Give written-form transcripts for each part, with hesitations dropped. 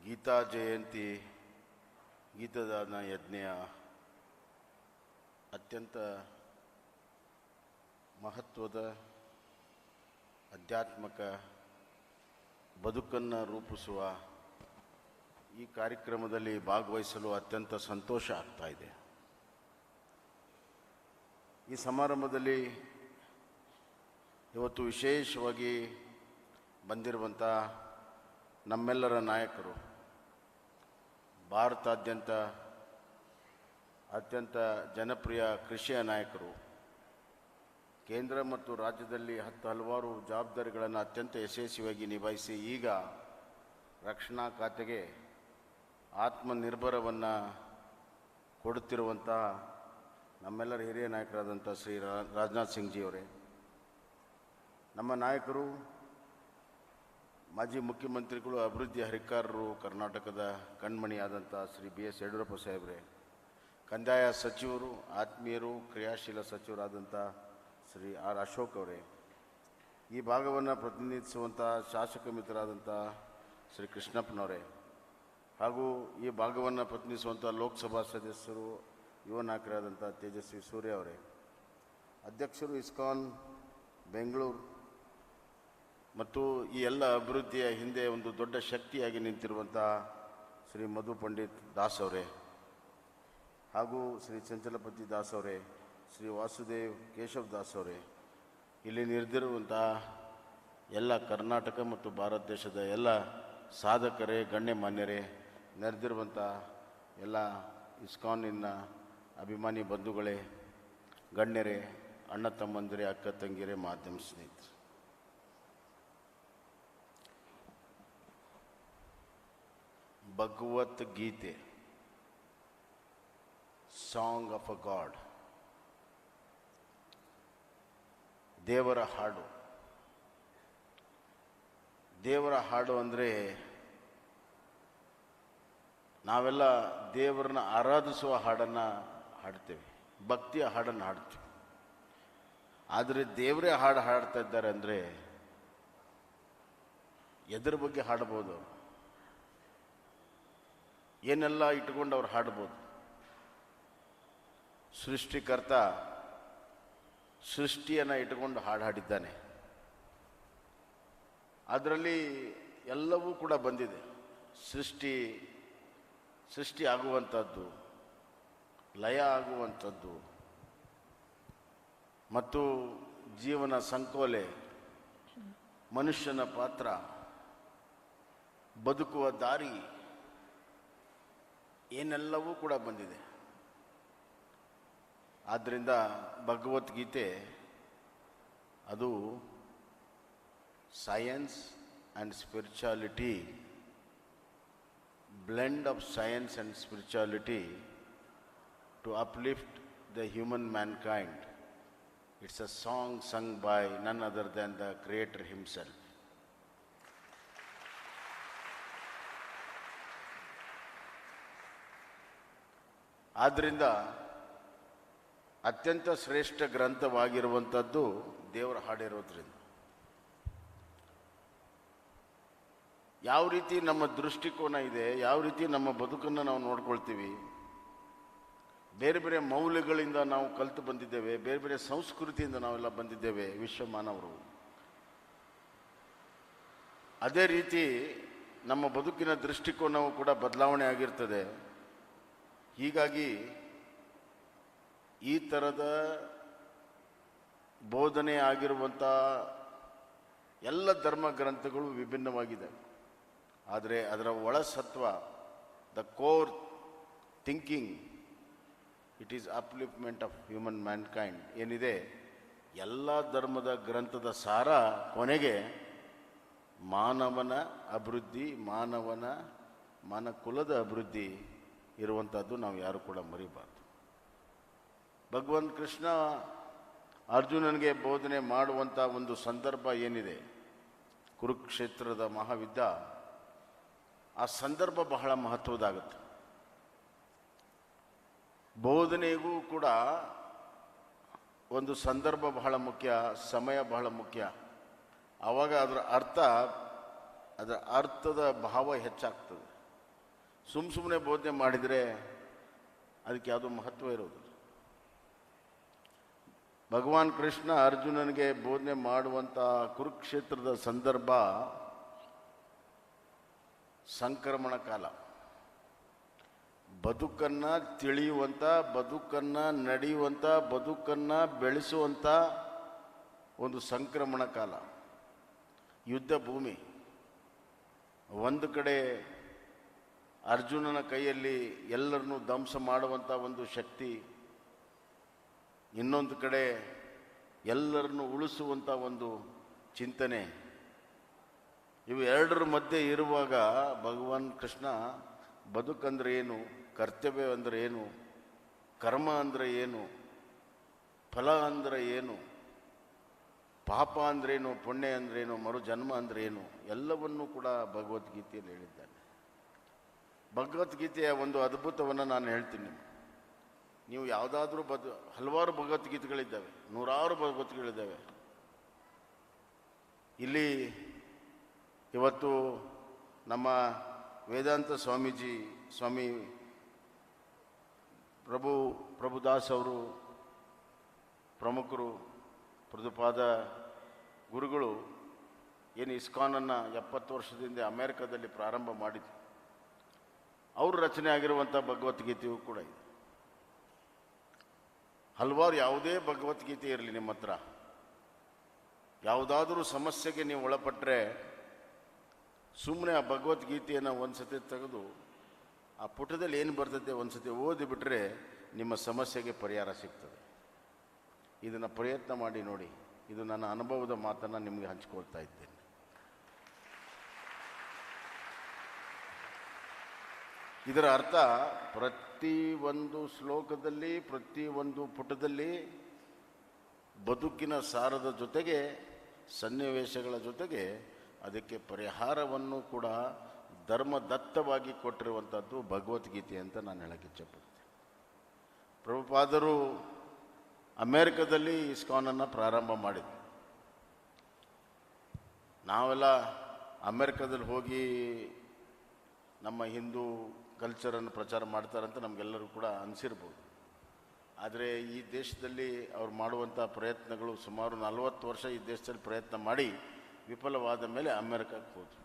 ಗೀತಾ ಜಯಂತಿ ಗೀತದಾನ ಯಜ್ಞ ಅತ್ಯಂತ ಮಹತ್ವದ ಆಧ್ಯಾತ್ಮಿಕ ಬದುಕನ್ನು ರೂಪಿಸುವ ಈ ಕಾರ್ಯಕ್ರಮದಲ್ಲಿ ಭಾಗವಹಿಸಲು ಅತ್ಯಂತ ಸಂತೋಷ ಆಗ್ತಾ ಇದೆ. ಈ ಸಮಾರಂಭದಲ್ಲಿ ಇವತ್ತು ವಿಶೇಷವಾಗಿ ಬಂದಿರುವಂಥ ನಮ್ಮೆಲ್ಲರ ನಾಯಕರು, ಭಾರತಾದ್ಯಂತ ಅತ್ಯಂತ ಜನಪ್ರಿಯ ಕೃಷಿಯ ನಾಯಕರು, ಕೇಂದ್ರ ಮತ್ತು ರಾಜ್ಯದಲ್ಲಿ ಹಲವಾರು ಜವಾಬ್ದಾರಿಗಳನ್ನು ಅತ್ಯಂತ ಯಶಸ್ವಿಯಾಗಿ ನಿಭಾಯಿಸಿ ಈಗ ರಕ್ಷಣಾ ಖಾತೆಗೆ ಆತ್ಮನಿರ್ಭರವನ್ನು ಕೊಡುತ್ತಿರುವಂಥ ನಮ್ಮೆಲ್ಲರ ಹಿರಿಯ ನಾಯಕರಾದಂಥ ಶ್ರೀ ರಾಜನಾಥ್ ಸಿಂಗ್ ಜಿಯವರೇ, ನಮ್ಮ ನಾಯಕರು, ಮಾಜಿ ಮುಖ್ಯಮಂತ್ರಿಗಳು, ಅಭಿವೃದ್ಧಿ ಹರಿಕಾರರು, ಕರ್ನಾಟಕದ ಕಣ್ಮಣಿಯಾದಂಥ ಶ್ರೀ BS ಯಡಿಯೂರಪ್ಪ ಸಾಹೇಬ್ರೆ, ಕಂದಾಯ ಸಚಿವರು, ಆತ್ಮೀಯರು, ಕ್ರಿಯಾಶೀಲ ಸಚಿವರಾದಂಥ ಶ್ರೀ R ಅಶೋಕ್ ಅವರೇ, ಈ ಭಾಗವನ್ನು ಪ್ರತಿನಿಧಿಸುವಂಥ ಶಾಸಕ ಮಿತ್ರರಾದಂಥ ಶ್ರೀ ಕೃಷ್ಣಪ್ಪನವರೇ, ಹಾಗೂ ಈ ಭಾಗವನ್ನು ಪ್ರತಿನಿಧಿಸುವಂಥ ಲೋಕಸಭಾ ಸದಸ್ಯರು, ಯುವ ನಾಯಕರಾದಂಥ ತೇಜಸ್ವಿ ಸೂರ್ಯ ಅವರೇ, ಅಧ್ಯಕ್ಷರು ISKCON ಬೆಂಗಳೂರು ಮತ್ತು ಈ ಎಲ್ಲ ಅಭಿವೃದ್ಧಿಯ ಹಿಂದೆ ಒಂದು ದೊಡ್ಡ ಶಕ್ತಿಯಾಗಿ ನಿಂತಿರುವಂಥ ಶ್ರೀ ಮಧು ಪಂಡಿತ್ ದಾಸ್ ಅವರೇ, ಹಾಗೂ ಶ್ರೀ ಚಂಚಲಪತಿ ದಾಸ್ ಅವರೇ, ಶ್ರೀ ವಾಸುದೇವ್ ಕೇಶವ್ ದಾಸ್ ಅವರೇ, ಇಲ್ಲಿ ನೆರೆದಿರುವಂಥ ಎಲ್ಲ ಕರ್ನಾಟಕ ಮತ್ತು ಭಾರತ ದೇಶದ ಎಲ್ಲ ಸಾಧಕರೇ, ಗಣ್ಯಮಾನ್ಯರೇ, ನೆರೆದಿರುವಂಥ ಎಲ್ಲ ISKCONನ ಅಭಿಮಾನಿ ಬಂಧುಗಳೇ, ಗಣ್ಯರೇ, ಅಣ್ಣ ತಮ್ಮಂದಿರೇ, ಅಕ್ಕ ತಂಗಿರೇ, ಮಾಧ್ಯಮ ಸ್ನೇಹಿತರು, Bhagavad Gita song of a God, ದೇವರ ಹಾಡು. ದೇವರ ಹಾಡು ಅಂದರೆ ನಾವೆಲ್ಲ ದೇವರನ್ನ ಆರಾಧಿಸುವ ಹಾಡನ್ನು ಹಾಡ್ತೇವೆ, ಭಕ್ತಿಯ ಹಾಡನ್ನು ಹಾಡ್ತೀವಿ. ಆದರೆ ದೇವರೇ ಹಾಡು ಹಾಡ್ತಾ ಇದ್ದಾರೆ ಅಂದರೆ ಎದರ ಬಗ್ಗೆ ಹಾಡ್ಬೋದು, ಏನೆಲ್ಲ ಇಟ್ಕೊಂಡು ಅವ್ರು ಹಾಡ್ಬೋದು. ಸೃಷ್ಟಿಕರ್ತ ಸೃಷ್ಟಿಯನ್ನು ಇಟ್ಟುಕೊಂಡು ಹಾಡು ಹಾಡಿದ್ದಾನೆ, ಅದರಲ್ಲಿ ಎಲ್ಲವೂ ಕೂಡ ಬಂದಿದೆ. ಸೃಷ್ಟಿ ಆಗುವಂಥದ್ದು, ಲಯ ಆಗುವಂಥದ್ದು, ಮತ್ತು ಜೀವನ ಸಂಕೋಲೆ, ಮನುಷ್ಯನ ಪಾತ್ರ, ಬದುಕುವ ದಾರಿ, ಏನೆಲ್ಲವೂ ಕೂಡ ಬಂದಿದೆ. ಆದ್ದರಿಂದ ಭಗವದ್ಗೀತೆ ಅದು science and spirituality, blend of science and spirituality to uplift the human mankind. It's a song sung by none other than the Creator himself. ಆದ್ದರಿಂದ ಅತ್ಯಂತ ಶ್ರೇಷ್ಠ ಗ್ರಂಥವಾಗಿರುವಂಥದ್ದು ದೇವರ ಹಾಡಿರೋದ್ರಿಂದ ಯಾವ ರೀತಿ ನಮ್ಮ ದೃಷ್ಟಿಕೋನ ಇದೆ, ಯಾವ ರೀತಿ ನಮ್ಮ ಬದುಕನ್ನು ನಾವು ನೋಡ್ಕೊಳ್ತೀವಿ, ಬೇರೆ ಬೇರೆ ಮೌಲ್ಯಗಳಿಂದ ನಾವು ಕಲಿತು ಬಂದಿದ್ದೇವೆ, ಬೇರೆ ಬೇರೆ ಸಂಸ್ಕೃತಿಯಿಂದ ನಾವೆಲ್ಲ ಬಂದಿದ್ದೇವೆ ವಿಶ್ವ ಮಾನವರು. ಅದೇ ರೀತಿ ನಮ್ಮ ಬದುಕಿನ ದೃಷ್ಟಿಕೋನವೂ ಕೂಡ ಬದಲಾವಣೆ ಆಗಿರ್ತದೆ. ಹೀಗಾಗಿ ಈ ಥರದ ಬೋಧನೆ ಆಗಿರುವಂಥ ಎಲ್ಲ ಧರ್ಮ ಗ್ರಂಥಗಳು ವಿಭಿನ್ನವಾಗಿದೆ. ಆದರೆ ಅದರ ಒಳಸತ್ವ, the core thinking, it is upliftment of human mankind ಏನಿದೆ, ಎಲ್ಲ ಧರ್ಮದ ಗ್ರಂಥದ ಸಾರ ಕೊನೆಗೆ ಮಾನವನ ಅಭಿವೃದ್ಧಿ, ಮಾನಕುಲದ ಅಭಿವೃದ್ಧಿ ಇರುವಂಥದ್ದು ನಾವು ಯಾರು ಕೂಡ ಮರಿಬಾರ್ದು. ಭಗವಾನ್ ಕೃಷ್ಣ ಅರ್ಜುನನಿಗೆ ಬೋಧನೆ ಮಾಡುವಂಥ ಒಂದು ಸಂದರ್ಭ ಏನಿದೆ, ಕುರುಕ್ಷೇತ್ರದ ಮಹಾಯುದ್ಧ, ಆ ಸಂದರ್ಭ ಬಹಳ ಮಹತ್ವದಾಗುತ್ತೆ. ಬೋಧನೆಗೂ ಕೂಡ ಒಂದು ಸಂದರ್ಭ ಬಹಳ ಮುಖ್ಯ, ಸಮಯ ಬಹಳ ಮುಖ್ಯ. ಆವಾಗ ಅದರ ಅರ್ಥದ ಭಾವ ಹೆಚ್ಚಾಗ್ತದೆ. ಸುಮ್ಮನೆ ಬೋಧನೆ ಮಾಡಿದರೆ ಅದಕ್ಕೆ ಯಾವುದೋ ಮಹತ್ವ ಇರೋದು. ಭಗವಾನ್ ಕೃಷ್ಣ ಅರ್ಜುನನಿಗೆ ಬೋಧನೆ ಮಾಡುವಂಥ ಕುರುಕ್ಷೇತ್ರದ ಸಂದರ್ಭ ಸಂಕ್ರಮಣ ಕಾಲ. ಬದುಕನ್ನು ತಿಳಿಯುವಂಥ, ಬದುಕನ್ನು ನಡೆಯುವಂಥ, ಬದುಕನ್ನು ಬೆಳೆಸುವಂಥ ಒಂದು ಸಂಕ್ರಮಣ ಕಾಲ, ಯುದ್ಧ ಭೂಮಿ. ಒಂದು ಕಡೆ ಅರ್ಜುನನ ಕೈಯಲ್ಲಿ ಎಲ್ಲರನ್ನೂ ಧ್ವಂಸ ಮಾಡುವಂಥ ಒಂದು ಶಕ್ತಿ, ಇನ್ನೊಂದು ಕಡೆ ಎಲ್ಲರನ್ನು ಉಳಿಸುವಂಥ ಒಂದು ಚಿಂತನೆ. ಇವು ಎರಡರ ಮಧ್ಯೆ ಇರುವಾಗ ಭಗವಾನ್ ಕೃಷ್ಣ ಬದುಕಂದ್ರೆ ಏನು, ಕರ್ತವ್ಯ ಅಂದರೆ ಏನು, ಕರ್ಮ ಅಂದರೆ ಏನು, ಫಲ ಅಂದರೆ ಏನು, ಪಾಪ ಅಂದ್ರೇನು, ಪುಣ್ಯ ಅಂದ್ರೇನು, ಮರು ಜನ್ಮ ಅಂದ್ರೇನು, ಎಲ್ಲವನ್ನೂ ಕೂಡ ಭಗವದ್ಗೀತೆಯಲ್ಲಿ ಹೇಳಿದ್ದಾನೆ. ಭಗವದ್ಗೀತೆಯ ಒಂದು ಅದ್ಭುತವನ್ನು ನಾನು ಹೇಳ್ತೀನಿ. ನೀವು ಯಾವುದಾದ್ರೂ ಹಲವಾರು ಭಗವದ್ಗೀತೆಗಳಿದ್ದಾವೆ, ನೂರಾರು ಭಗವದ್ಗೀತೆಗಳಿದ್ದಾವೆ. ಇಲ್ಲಿ ಇವತ್ತು ನಮ್ಮ ವೇದಾಂತ ಸ್ವಾಮಿ ಪ್ರಭುದಾಸ್ ಅವರು ಪ್ರಮುಖರು, ಪ್ರಭುಪಾದ ಗುರುಗಳು ಏನು ಇಸ್ಕಾನನ್ನು 70 ವರ್ಷದಿಂದ ಅಮೇರಿಕಾದಲ್ಲಿ ಪ್ರಾರಂಭ ಮಾಡಿದ್ರು. ಅವರು ರಚನೆ ಆಗಿರುವಂಥ ಭಗವದ್ಗೀತೆಯೂ ಕೂಡ ಇದೆ. ಹಲವಾರು ಯಾವುದೇ ಭಗವದ್ಗೀತೆ ಇರಲಿ ನಿಮ್ಮ ಹತ್ರ, ಯಾವುದಾದ್ರೂ ಸಮಸ್ಯೆಗೆ ನೀವು ಒಳಪಟ್ಟರೆ ಸುಮ್ಮನೆ ಆ ಭಗವದ್ಗೀತೆಯನ್ನು ಒಂದು ಸತಿ ತೆಗೆದು ಆ ಪುಟದಲ್ಲಿ ಏನು ಬರ್ತೈತೆ ಒಂದು ಸತಿ ಓದಿಬಿಟ್ರೆ ನಿಮ್ಮ ಸಮಸ್ಯೆಗೆ ಪರಿಹಾರ ಸಿಗ್ತದೆ. ಇದನ್ನು ಪ್ರಯತ್ನ ಮಾಡಿ ನೋಡಿ. ಇದು ನನ್ನ ಅನುಭವದ ಮಾತನ್ನು ನಿಮಗೆ ಹಂಚಿಕೊಳ್ತಾ ಇದ್ದೇನೆ. ಇದರ ಅರ್ಥ ಪ್ರತಿಯೊಂದು ಶ್ಲೋಕದಲ್ಲಿ, ಪ್ರತಿಯೊಂದು ಪುಟದಲ್ಲಿ ಬದುಕಿನ ಸಾರದ ಜೊತೆಗೆ, ಸನ್ನಿವೇಶಗಳ ಜೊತೆಗೆ ಅದಕ್ಕೆ ಪರಿಹಾರವನ್ನು ಕೂಡ ಧರ್ಮದತ್ತವಾಗಿ ಕೊಟ್ಟಿರುವಂಥದ್ದು ಭಗವದ್ಗೀತೆ ಅಂತ ನಾನು ಹೇಳಕ್ಕೆ ಇಚ್ಛೆಪಡ್ತೀನಿ. ಪ್ರಭುಪಾದರು ಅಮೇರಿಕದಲ್ಲಿ ಇಸ್ಕಾನನ್ನು ಪ್ರಾರಂಭ ಮಾಡಿದ್ರು. ನಾವೆಲ್ಲ ಅಮೇರಿಕಾದಲ್ಲಿ ಹೋಗಿ ನಮ್ಮ ಹಿಂದೂ ಕಲ್ಚರನ್ನು ಪ್ರಚಾರ ಮಾಡ್ತಾರಂತ ನಮಗೆಲ್ಲರೂ ಕೂಡ ಅನಿಸಿರ್ಬೋದು. ಆದರೆ ಈ ದೇಶದಲ್ಲಿ ಅವ್ರು ಮಾಡುವಂಥ ಪ್ರಯತ್ನಗಳು ಸುಮಾರು 40 ವರ್ಷ ಈ ದೇಶದಲ್ಲಿ ಪ್ರಯತ್ನ ಮಾಡಿ ವಿಫಲವಾದ ಮೇಲೆ ಅಮೇರಿಕಕ್ಕೆ ಹೋದರು.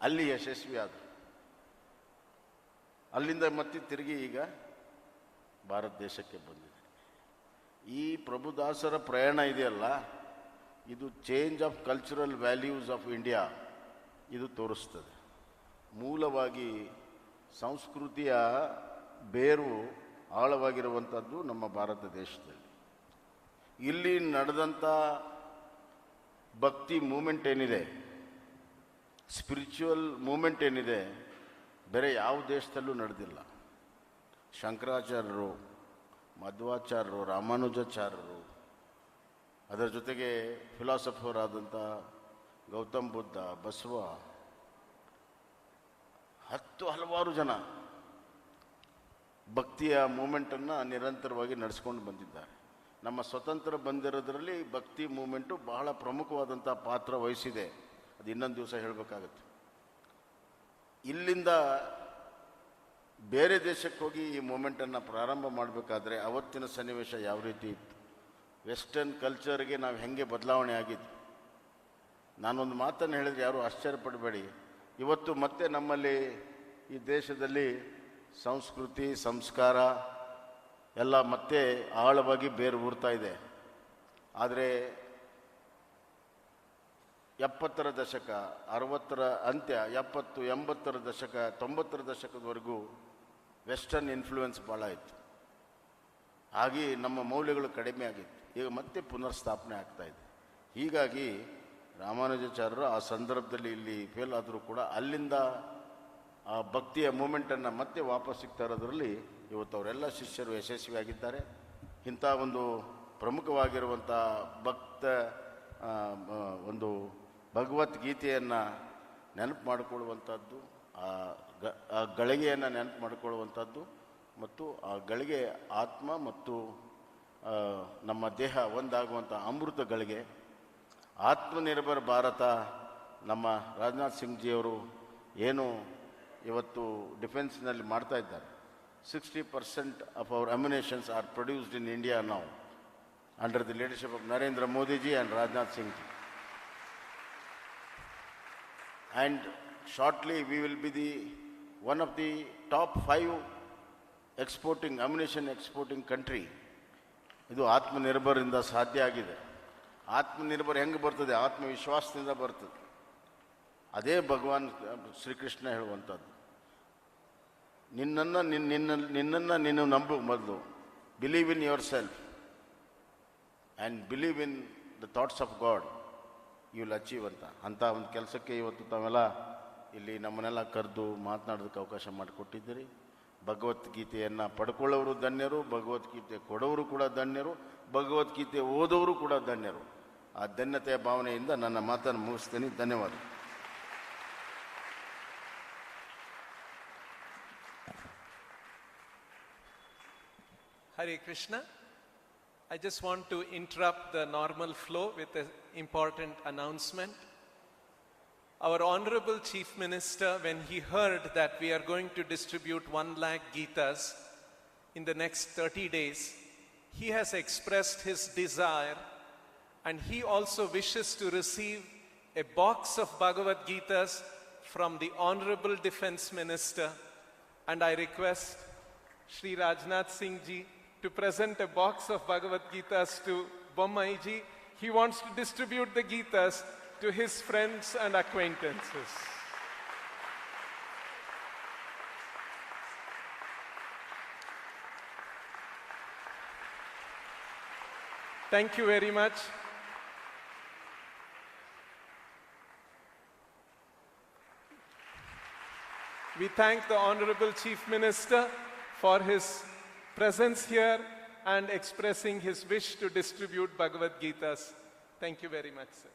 ಅಲ್ಲಿ ಯಶಸ್ವಿ ಆದರು. ಅಲ್ಲಿಂದ ಮತ್ತೆ ತಿರುಗಿ ಈಗ ಭಾರತ ದೇಶಕ್ಕೆ ಬಂದಿದೆ. ಈ ಪ್ರಭುದಾಸರ ಪ್ರಯಾಣ ಇದೆಯಲ್ಲ, ಇದು change of cultural values of India ಇದು ತೋರಿಸ್ತದೆ. ಮೂಲವಾಗಿ ಸಂಸ್ಕೃತಿಯ ಬೇರು ಆಳವಾಗಿರುವಂಥದ್ದು ನಮ್ಮ ಭಾರತ ದೇಶದಲ್ಲಿ. ಇಲ್ಲಿ ನಡೆದಂಥ ಭಕ್ತಿ ಮೂಮೆಂಟ್ ಏನಿದೆ, ಸ್ಪಿರಿಚುವಲ್ ಮೂಮೆಂಟ್ ಏನಿದೆ, ಬೇರೆ ಯಾವ ದೇಶದಲ್ಲೂ ನಡೆದಿಲ್ಲ. ಶಂಕರಾಚಾರ್ಯರು, ಮಧ್ವಾಚಾರ್ಯರು, ರಾಮಾನುಜಾಚಾರ್ಯರು, ಅದರ ಜೊತೆಗೆ ಫಿಲಾಸಫರ್ ಆದಂಥ ಗೌತಮ್ ಬುದ್ಧ, ಬಸವ, ಹಲವಾರು ಜನ ಭಕ್ತಿಯ ಮೂಮೆಂಟನ್ನು ನಿರಂತರವಾಗಿ ನಡೆಸ್ಕೊಂಡು ಬಂದಿದ್ದಾರೆ. ನಮ್ಮ ಸ್ವತಂತ್ರ ಬಂದಿರೋದರಲ್ಲಿ ಭಕ್ತಿ ಮೂಮೆಂಟು ಬಹಳ ಪ್ರಮುಖವಾದಂಥ ಪಾತ್ರ ವಹಿಸಿದೆ. ಅದು ಇನ್ನೊಂದು ದಿವಸ ಹೇಳಬೇಕಾಗತ್ತೆ. ಇಲ್ಲಿಂದ ಬೇರೆ ದೇಶಕ್ಕೆ ಹೋಗಿ ಈ ಮೂಮೆಂಟನ್ನು ಪ್ರಾರಂಭ ಮಾಡಬೇಕಾದ್ರೆ ಅವತ್ತಿನ ಸನ್ನಿವೇಶ ಯಾವ ರೀತಿ ಇತ್ತು, ವೆಸ್ಟರ್ನ್ ಕಲ್ಚರ್ಗೆ ನಾವು ಹೆಂಗೆ ಬದಲಾವಣೆ ಆಗಿದ್ದು. ನಾನೊಂದು ಮಾತನ್ನು ಹೇಳಿದರೆ ಯಾರೂ ಆಶ್ಚರ್ಯಪಡಬೇಡಿ. ಇವತ್ತು ಮತ್ತೆ ನಮ್ಮಲ್ಲಿ ಈ ದೇಶದಲ್ಲಿ ಸಂಸ್ಕೃತಿ, ಸಂಸ್ಕಾರ ಎಲ್ಲ ಮತ್ತೆ ಆಳವಾಗಿ ಬೇರು ಊರ್ತಾ ಇದೆ. ಆದರೆ 70ರ ದಶಕ, 60ರ ಅಂತ್ಯ, 70, 80ರ ದಶಕ, 90ರ ದಶಕದವರೆಗೂ ವೆಸ್ಟರ್ನ್ ಇನ್ಫ್ಲೂಯೆನ್ಸ್ ಭಾಳ ಇತ್ತು. ಹಾಗೆ ನಮ್ಮ ಮೌಲ್ಯಗಳು ಕಡಿಮೆ ಆಗಿತ್ತು. ಈಗ ಮತ್ತೆ ಪುನರ್ಸ್ಥಾಪನೆ ಆಗ್ತಾಯಿದೆ. ಹೀಗಾಗಿ ರಾಮಾನುಜಾಚಾರ್ಯರು ಆ ಸಂದರ್ಭದಲ್ಲಿ ಇಲ್ಲಿ ಫೇಲ್ ಆದರೂ ಕೂಡ ಅಲ್ಲಿಂದ ಆ ಭಕ್ತಿಯ ಮೂಮೆಂಟನ್ನು ಮತ್ತೆ ವಾಪಸ್ ಸಿಗ್ತಾ ಇರೋದ್ರಲ್ಲಿ ಇವತ್ತು ಅವರೆಲ್ಲ ಶಿಷ್ಯರು ಯಶಸ್ವಿಯಾಗಿದ್ದಾರೆ. ಇಂಥ ಒಂದು ಪ್ರಮುಖವಾಗಿರುವಂಥ ಒಂದು ಭಗವದ್ಗೀತೆಯನ್ನು ನೆನಪು ಮಾಡಿಕೊಳ್ಳುವಂಥದ್ದು, ಆ ಗಳಿಗೆಯನ್ನು ನೆನಪು ಮಾಡಿಕೊಳ್ಳುವಂಥದ್ದು, ಮತ್ತು ಆ ಗಳಿಗೆ ಆತ್ಮ ಮತ್ತು ನಮ್ಮ ದೇಹ ಒಂದಾಗುವಂಥ ಅಮೃತ ಗಳಿಗೆ. ಆತ್ಮನಿರ್ಭರ ಭಾರತ ನಮ್ಮ ರಾಜನಾಥ್ ಸಿಂಗ್ ಜಿಯವರು ಏನು ಇವತ್ತು ಡಿಫೆನ್ಸ್ನಲ್ಲಿ ಮಾಡ್ತಾ ಇದ್ದಾರೆ. 60% of our ammunitions are produced in India now under the leadership of Narendra Modiji and Rajnath Singh ji. And shortly we will be one of the top 5 ammunition exporting country. ಇದು ಆತ್ಮನಿರ್ಭರಿಂದ ಸಾಧ್ಯ ಆಗಿದೆ. ಆತ್ಮನಿರ್ಭರ ಹೆಂಗೆ ಬರ್ತದೆ? ಆತ್ಮವಿಶ್ವಾಸದಿಂದ ಬರ್ತದೆ. ಅದೇ ಭಗವಾನ್ ಶ್ರೀಕೃಷ್ಣ ಹೇಳುವಂಥದ್ದು. ನಿನ್ನನ್ನು ನೀನು ನಂಬು ಮೊದಲು. Believe in yourself and believe in the thoughts of God, you will achieve ಅಂಥ ಒಂದು ಕೆಲಸಕ್ಕೆ ಇವತ್ತು ತಾವೆಲ್ಲ ಇಲ್ಲಿ ನಮ್ಮನ್ನೆಲ್ಲ ಕರೆದು ಮಾತನಾಡೋದಕ್ಕೆ ಅವಕಾಶ ಮಾಡಿಕೊಟ್ಟಿದ್ದೀರಿ. ಭಗವದ್ಗೀತೆಯನ್ನು ಪಡ್ಕೊಳ್ಳೋರು ಧನ್ಯರು, ಭಗವದ್ಗೀತೆ ಕೊಡೋರು ಕೂಡ ಧನ್ಯರು, ಭಗವದ್ಗೀತೆ ಓದೋರು ಕೂಡ ಧನ್ಯರು. ಆ ಧನ್ಯತೆಯ ಭಾವನೆಯಿಂದ ನನ್ನ ಮಾತನ್ನು ಮುಗಿಸ್ತೀನಿ. ಧನ್ಯವಾದ. Hare Krishna. I just want to interrupt the normal flow with an important announcement. Our Honorable Chief Minister, when he heard that we are going to distribute 1 lakh Gitas in the next 30 days, he has expressed his desire, and he also wishes to receive a box of Bhagavad Gitas from the Honorable Defense Minister. And I request Shri Rajnath Singh ji to present a box of Bhagavad Gitas to Bommai ji. He wants to distribute the Gitas to his friends and acquaintances. Thank you very much. We thank the Honorable Chief Minister for his presence here and expressing his wish to distribute Bhagavad Gitas. Thank you very much, sir.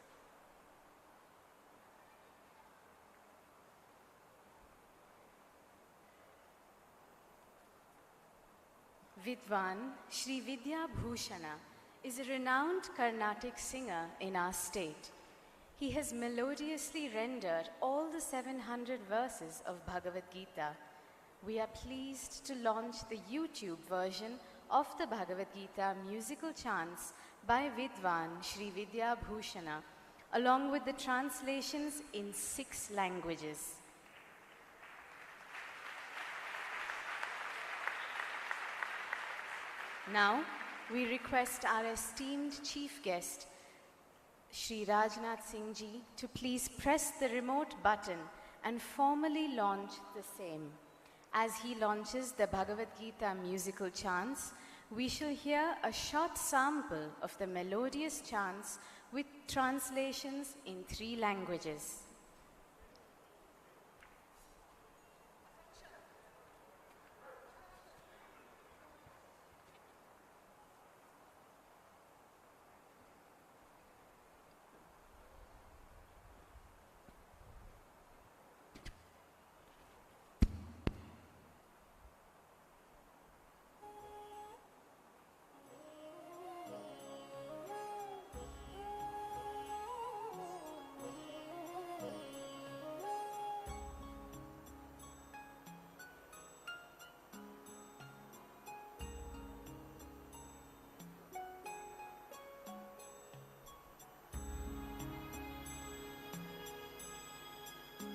Vidwan Shri Vidya Bhushana is a renowned Carnatic singer in our state. He has melodiously rendered all the 700 verses of Bhagavad Gita. We are pleased to launch the YouTube version of the Bhagavad Gita musical chants by Vidwan Shri Vidya Bhushana, along with the translations in 6 languages. Now, we request our esteemed chief guest, Shri Rajnath Singh ji, to please press the remote button and formally launch the same. As he launches the Bhagavad Gita musical chants, we shall hear a short sample of the melodious chants with translations in 3 languages.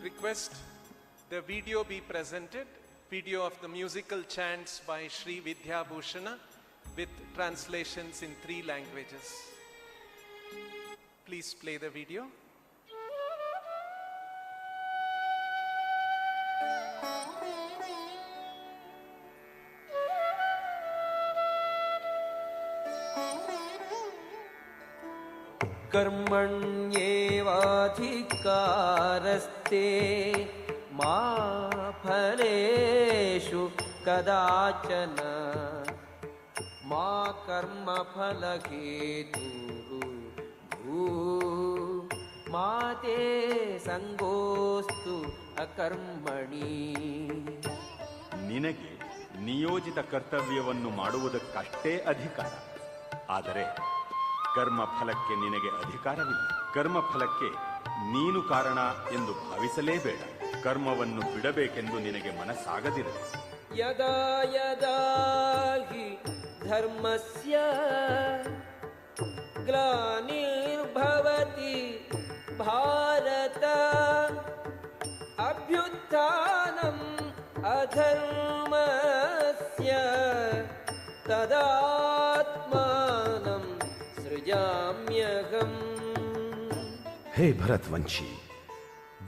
Request the video be presented, video of the musical chants by Shri Vidya Bhushana with translations in 3 languages. Please play the video. कर्मण्येवाधिकारस्ते मा फलेषु कदाचन मा कर्मफलहेतुः मा ते संगोस्तु अकर्मणि. ನಿನಗೆ ನಿಯೋಜಿತ ಕರ್ತವ್ಯವನ್ನು ಮಾಡುವುದಕ್ಕಷ್ಟೇ ಅಧಿಕಾರ. ಆದರೆ ಕರ್ಮಫಲಕ್ಕೆ ನಿನಗೆ ಅಧಿಕಾರವಿಲ್ಲ. ಕರ್ಮಫಲಕ್ಕೆ ನೀನು ಕಾರಣ ಎಂದು ಭಾವಿಸಲೇಬೇಡ. ಕರ್ಮವನ್ನು ಬಿಡಬೇಕೆಂದು ನಿನಗೆ ಮನಸ್ಸಾಗದಿರಲಿ. ಯದಾ ಯದಾ ಹಿ ಧರ್ಮಸ್ಯ ಗ್ಲಾನಿರ್ಭವತಿ ಭಾರತ ಅಭ್ಯುತ್ಥಾನಂ ಅಧರ್ಮಸ್ಯ ತದಾತ್ಮಾನಂ ಸೃಜಾಮ್ಯಹಂ. हे भरतवंशी,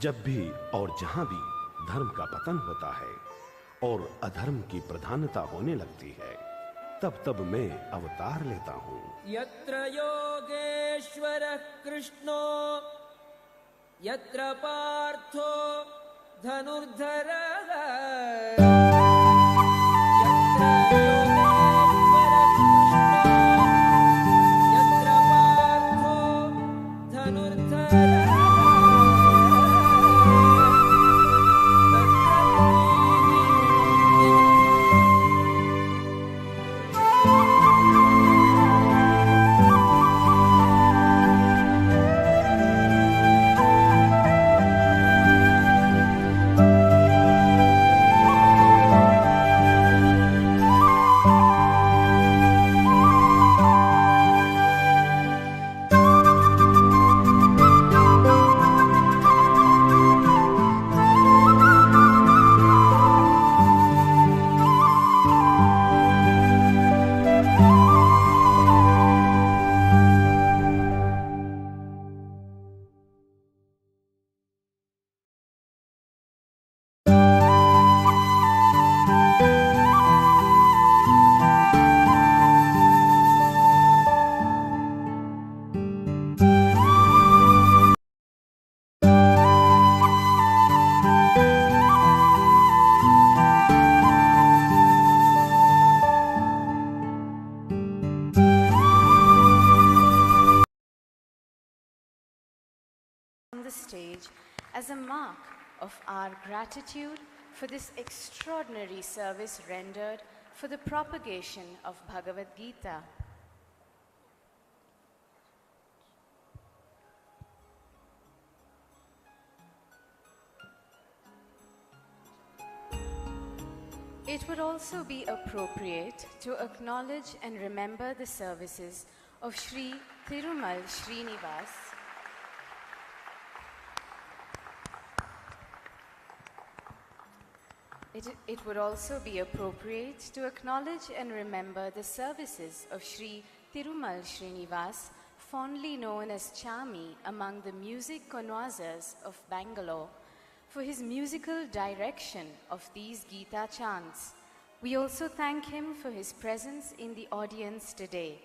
जब भी और जहां भी धर्म का पतन होता है और अधर्म की प्रधानता होने लगती है, तब तब मैं अवतार लेता हूँ. यत्र योगेश्वरः कृष्णो यत्र पार्थो धनुर्धरः यत्र योगेश्वरः कृष्णो यत्र Partho धनुर्धरः on the stage as a mark of our gratitude for this extraordinary service rendered for the propagation of Bhagavad Gita. It would also be appropriate to acknowledge and remember the services of Sri Thirumal Srinivas, It would also be appropriate to acknowledge and remember the services of Sri Thirumal Srinivas, fondly known as Chami among the music connoisseurs of Bangalore, for his musical direction of these Gita chants. We also thank him for his presence in the audience today.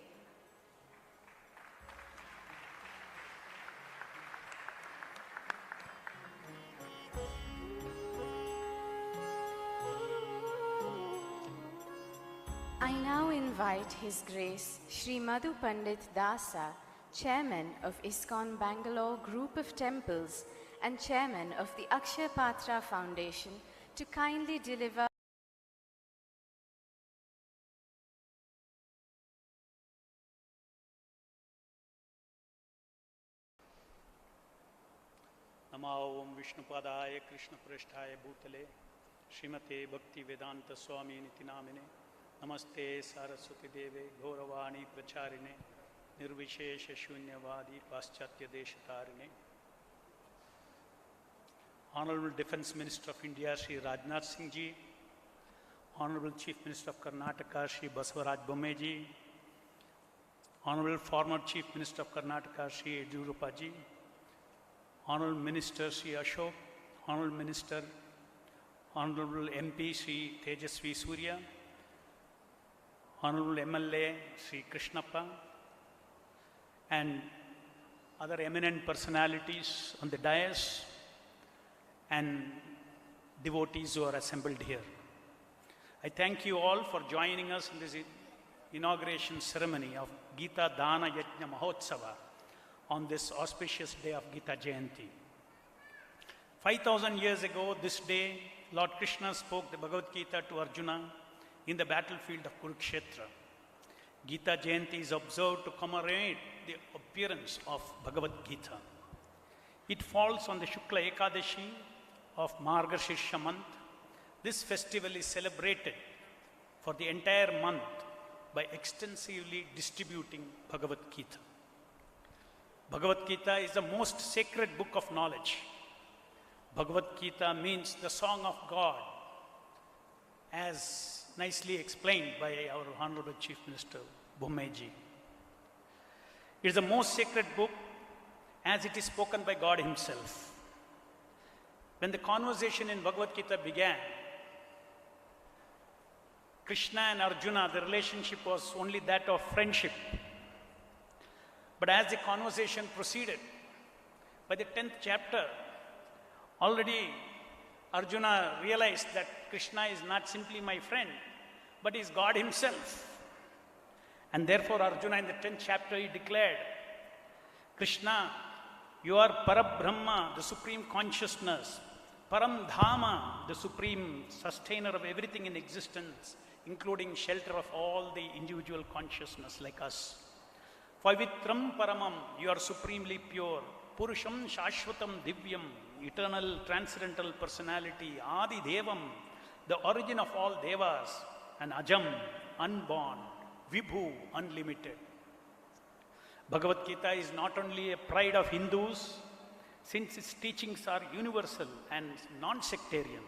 I now invite His Grace Sri Madhu Pandit Dasa, Chairman of ISKCON Bangalore Group of Temples and Chairman of the Akshaya Patra Foundation, to kindly deliver नमो ओम विष्णुपादाय कृष्णप्रेष्ठाय भूतले श्रीमते भक्ति वेदांत स्वामी निति नामिने नमस्ते सरस्वती देवे गौरवाणी प्रचारिणे निर्विशेष शून्यवादी पाश्चात्य देशतारिणे. Honorable Defense Minister of India Shri Rajnath Singh ji, Honorable Chief Minister of Karnataka Shri Basavaraj Bommai ji, Honorable former Chief Minister of Karnataka Shri Yediyurappa ji, Honorable Minister Shri Ashok, Honorable Minister, Honorable MP Shri Tejasvi Surya, Honorable MLA Shri Krishnappa, and other eminent personalities on the dais, and devotees who are assembled here. I thank you all for joining us in this inauguration ceremony of Gita Dana Yajna Mahotsava on this auspicious day of Gita Jayanti. 5,000 years ago this day, Lord Krishna spoke the Bhagavad Gita to Arjuna in the battlefield of Kurukshetra. Gita Jayanti is observed to commemorate the appearance of Bhagavad Gita. It falls on the Shukla Ekadashi of Margashirsha month, this festival is celebrated for the entire month by extensively distributing Bhagavad Gita. Bhagavad Gita is the most sacred book of knowledge. Bhagavad Gita means the song of God, as nicely explained by our Honorable Chief Minister Bommai ji. It is the most sacred book as it is spoken by God Himself. When the conversation in Bhagavad Gita began, Krishna and Arjuna, the relationship was only that of friendship. But as the conversation proceeded, by the 10th chapter, already Arjuna realized that Krishna is not simply my friend, but is God Himself. And therefore Arjuna in the 10th chapter he declared, Krishna, you are Parabrahma, the supreme consciousness, Param Dhama, the supreme sustainer of everything in existence, including shelter of all the individual consciousness like us. Pavitram Paramam, you are supremely pure, Purusham Shashvatam Divyam, eternal transcendental personality, Adi Devam, the origin of all devas, and Ajam, unborn, Vibhu, unlimited. Bhagavad Gita is not only a pride of Hindus, since its teachings are universal and non-sectarian,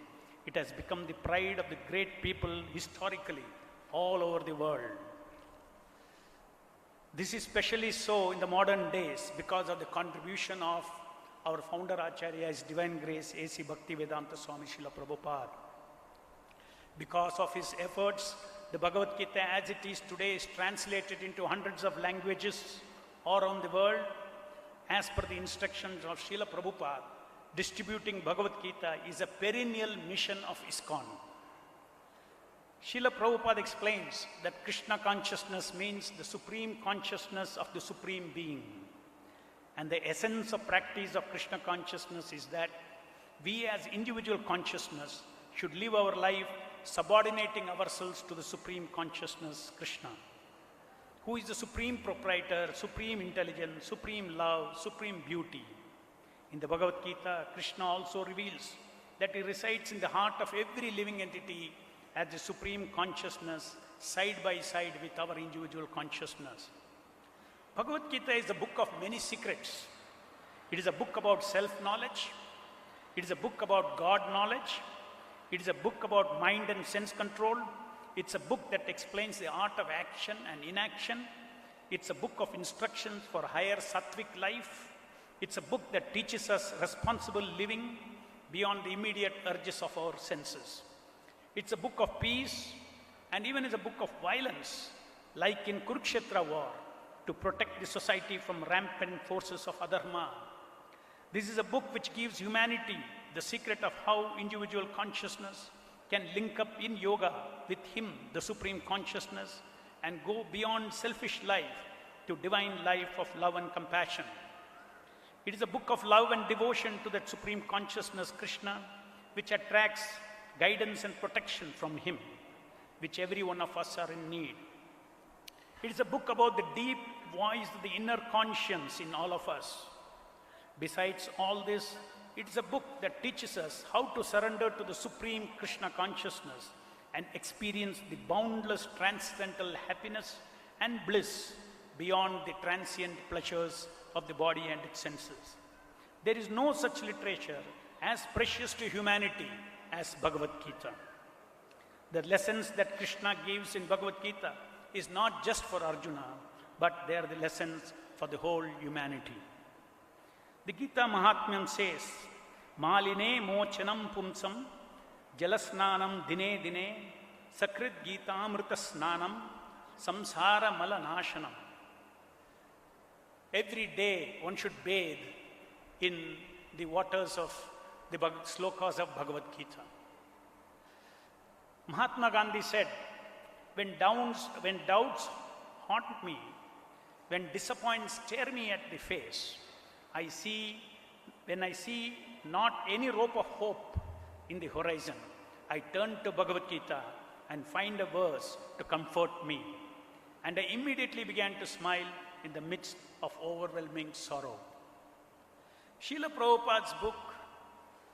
it has become the pride of the great people historically all over the world. This is especially so in the modern days because of the contribution of our founder Acharya, His Divine Grace, A.C. Bhaktivedanta Swami Srila Prabhupada. Because of his efforts, the Bhagavad Gita as it is today is translated into hundreds of languages all around the world. As per the instructions of Srila Prabhupada, distributing Bhagavad Gita is a perennial mission of ISKCON. Srila Prabhupada explains that Krishna consciousness means the supreme consciousness of the Supreme Being. And the essence of practice of Krishna consciousness is that we as individual consciousness should live our life subordinating ourselves to the supreme consciousness, Krishna, who is the supreme proprietor, supreme intelligence, supreme love, supreme beauty. In the Bhagavad Gita, Krishna also reveals that He resides in the heart of every living entity as the supreme consciousness, side by side with our individual consciousness. Bhagavad Gita is a book of many secrets. It is a book about self-knowledge. It is a book about God knowledge. It is a book about mind and sense control. It's a book that explains the art of action and inaction. It's a book of instructions for higher sattvic life. It's a book that teaches us responsible living beyond the immediate urges of our senses. It's a book of peace and even is a book of violence, like in Kurukshetra war, to protect the society from rampant forces of adharma. This is a book which gives humanity the secret of how individual consciousness can link up in yoga with Him, the Supreme Consciousness, and go beyond selfish life to divine life of love and compassion. It is a book of love and devotion to that Supreme Consciousness, Krishna, which attracts guidance and protection from Him, which every one of us are in need. It is a book about the deep voice of the inner conscience in all of us. Besides all this, it is a book that teaches us how to surrender to the Supreme Krishna consciousness and experience the boundless transcendental happiness and bliss beyond the transient pleasures of the body and its senses. There is no such literature as precious to humanity as Bhagavad Gita. The lessons that Krishna gives in Bhagavad Gita is not just for Arjuna, but they are the lessons for the whole humanity. The Gita Mahatmyam says, Maline mochanam pumsam, jalasnanam dine dine, sakrit gita amrita snanam, samsara mala nashanam. Every day one should bathe in the waters of the slokas of Bhagavad Gita. Mahatma Gandhi said, when doubts haunt me, when disappointments stare me at the face, when I see not any rope of hope in the horizon, I turn to Bhagavad Gita and find a verse to comfort me. And I immediately began to smile in the midst of overwhelming sorrow. Srila Prabhupada's book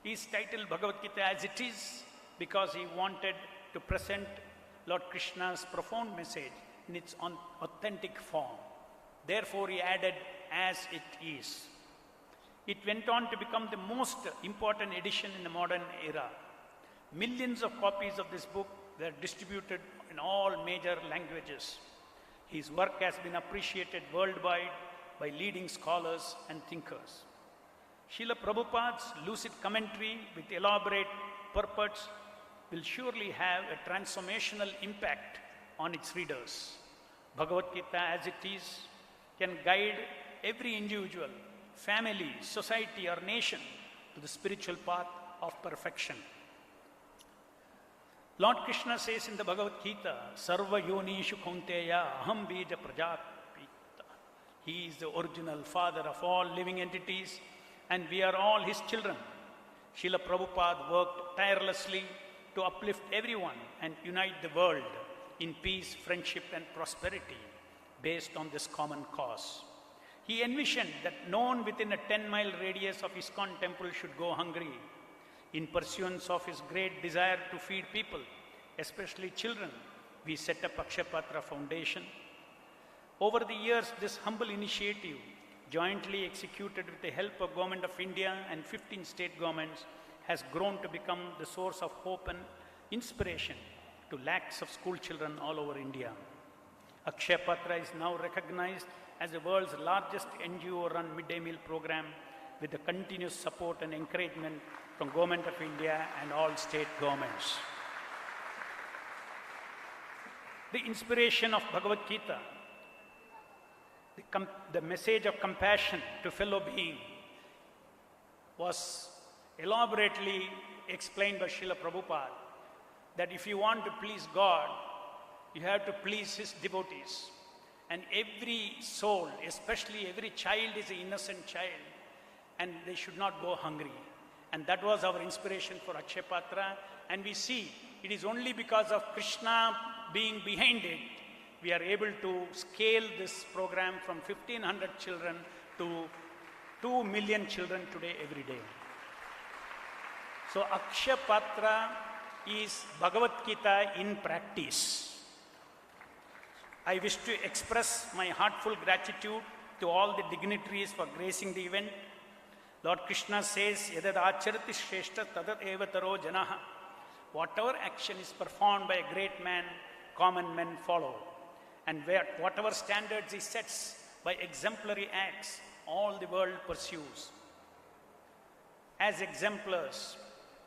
is titled Bhagavad Gita as it is because he wanted to present Lord Krishna's profound message in its authentic form. Therefore, he added as it is. It went on to become the most important edition in the modern era. Millions of copies of this book were distributed in all major languages. His work has been appreciated worldwide by leading scholars and thinkers. Srila Prabhupada's lucid commentary with elaborate purports will surely have a transformational impact on its readers. Bhagavad Gita as it is can guide every individual, family, society or nation to the spiritual path of perfection. Lord Krishna says in the Bhagavad Gita, Sarva Yonishu Kaunteya Aham Bija Prajapita. He is the original father of all living entities and we are all his children. Srila Prabhupada worked tirelessly to uplift everyone and unite the world in peace, friendship and prosperity based on this common cause. He envisioned that no one within a 10-mile radius of ISKCON temple should go hungry. In pursuance of his great desire to feed people, especially children, we set up Akshapatra Foundation. Over the years, this humble initiative, jointly executed with the help of Government of India and 15 state governments, has grown to become the source of hope and inspiration to lakhs of school children all over India. Akshapatra is now recognized as the world's largest NGO-run midday meal program with the continuous support and encouragement from Government of India and all state governments. The inspiration of Bhagavad Gita, the message of compassion to fellow being, was elaborately explained by Srila Prabhupada that if you want to please God, you have to please his devotees. And every soul, especially every child, is an innocent child, and they should not go hungry. And that was our inspiration for Akshapatra. And we see it is only because of Krishna being behind it, we are able to scale this program from 1,500 children to 2 million children today, every day. So Akshapatra is Bhagavad Gita in practice. I wish to express my heartfelt gratitude to all the dignitaries for gracing the event. Lord Krishna says, Yadad acharati shreshta tadat evataro janaha. Whatever action is performed by a great man, common men follow. And whatever standards he sets by exemplary acts, all the world pursues. As exemplars,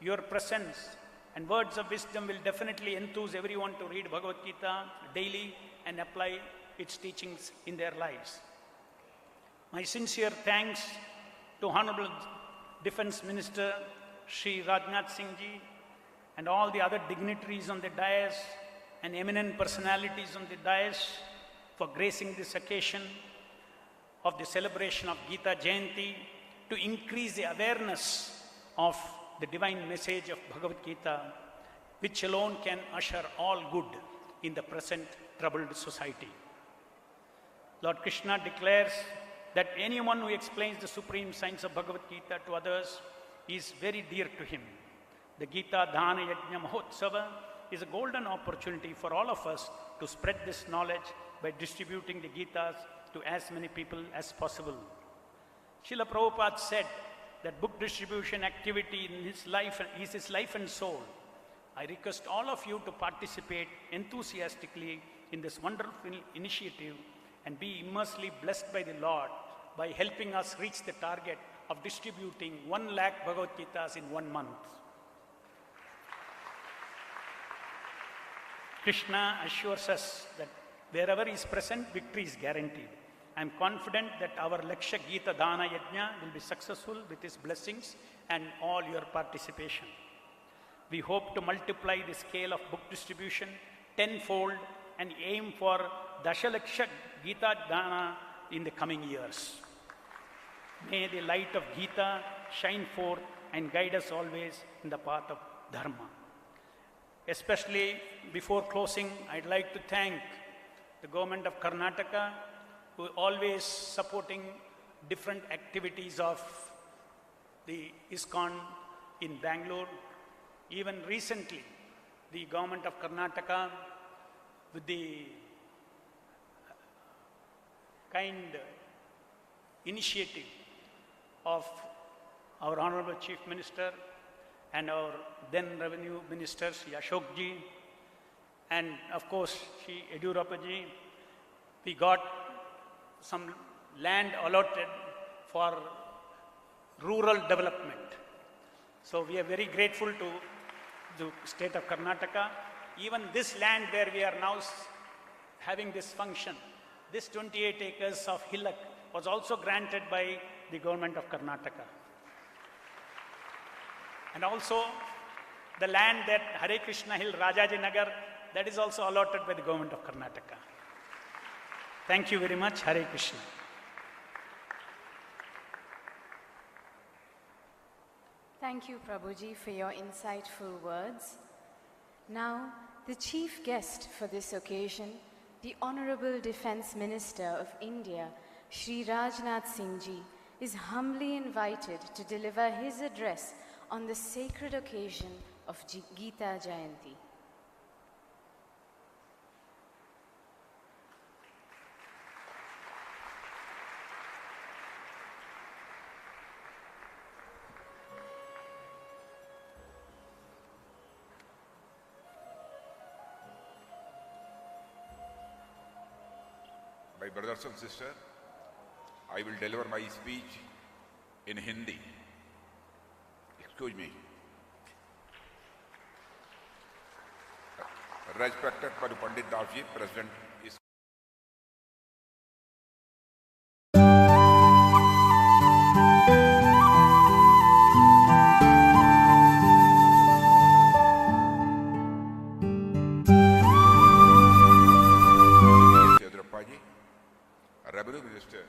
your presence and words of wisdom will definitely enthuse everyone to read Bhagavad Gita daily and apply its teachings in their lives. My sincere thanks to Honorable Defense Minister Shri Rajnath Singh ji and all the other dignitaries on the dais and eminent personalities on the dais for gracing this occasion of the celebration of Gita Jayanti to increase the awareness of the divine message of Bhagavad Gita, which alone can usher all good in the present troubled society. Lord Krishna declares that anyone who explains the supreme science of Bhagavad Gita to others is very dear to him. The Gita Dhana Yajna Mahotsava is a golden opportunity for all of us to spread this knowledge by distributing the Gitas to as many people as possible. Srila Prabhupada said that book distribution activity in his life is his life and soul. I request all of you to participate enthusiastically in this wonderful initiative and be immensely blessed by the Lord by helping us reach the target of distributing 1 lakh Bhagavad Gitas in 1 month. Krishna assures us that wherever he is present, victory is guaranteed. I am confident that our Laksha Gita Dana Yajna will be successful with his blessings and all your participation. We hope to multiply the scale of book distribution tenfold and aim for Dashalaksha Gita Dana in the coming years. May the light of Gita shine forth and guide us always in the path of Dharma. Especially before closing, I'd like to thank the government of Karnataka, who are always supporting different activities of the ISKCON in Bangalore. Even recently, the government of Karnataka, with the kind initiative of our Honorable Chief Minister and our then Revenue Minister, Shri Ashok ji, and of course, Shri Yediyurappa ji, we got some land allotted for rural development. So we are very grateful to the state of Karnataka. Even this land where we are now having this function, this 28 acres of hillock was also granted by the government of Karnataka. And also the land that Hare Krishna Hill, Rajaji Nagar, that is also allotted by the government of Karnataka. Thank you very much. Hare Krishna. Thank you, Prabhuji, for your insightful words. Now, the chief guest for this occasion, the Honorable Defence Minister of India, Shri Rajnath Singh ji, is humbly invited to deliver his address on the sacred occasion of Gita Jayanti. My brothers and sisters, I will deliver my speech in Hindi. Excuse me. Respected Padma Pandit Das ji, President ISKCON. Revenue Minister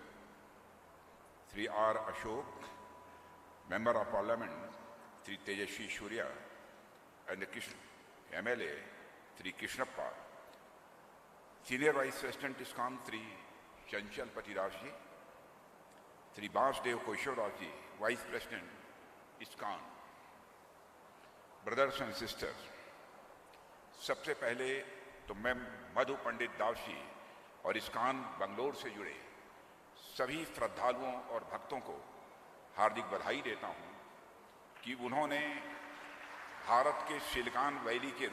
Sri R. Ashok, Member of Parliament Sri Tejasvi Surya, and the MLA Sri Krishnappa, Senior Vice President ISKCON Sri Chanchal Pati Rajji, Sri Basdev Koshor Rajji, Vice President ISKCON, Brothers and Sisters, सबसे पहले तो मैं मधु पंडित दास जी और ISKCON Bangalore से जुड़े सभी श्रद्धालुओं और भक्तों को हार्दिक बधाई देता हूं कि उन्होंने भारत के सिलिकॉन वैली के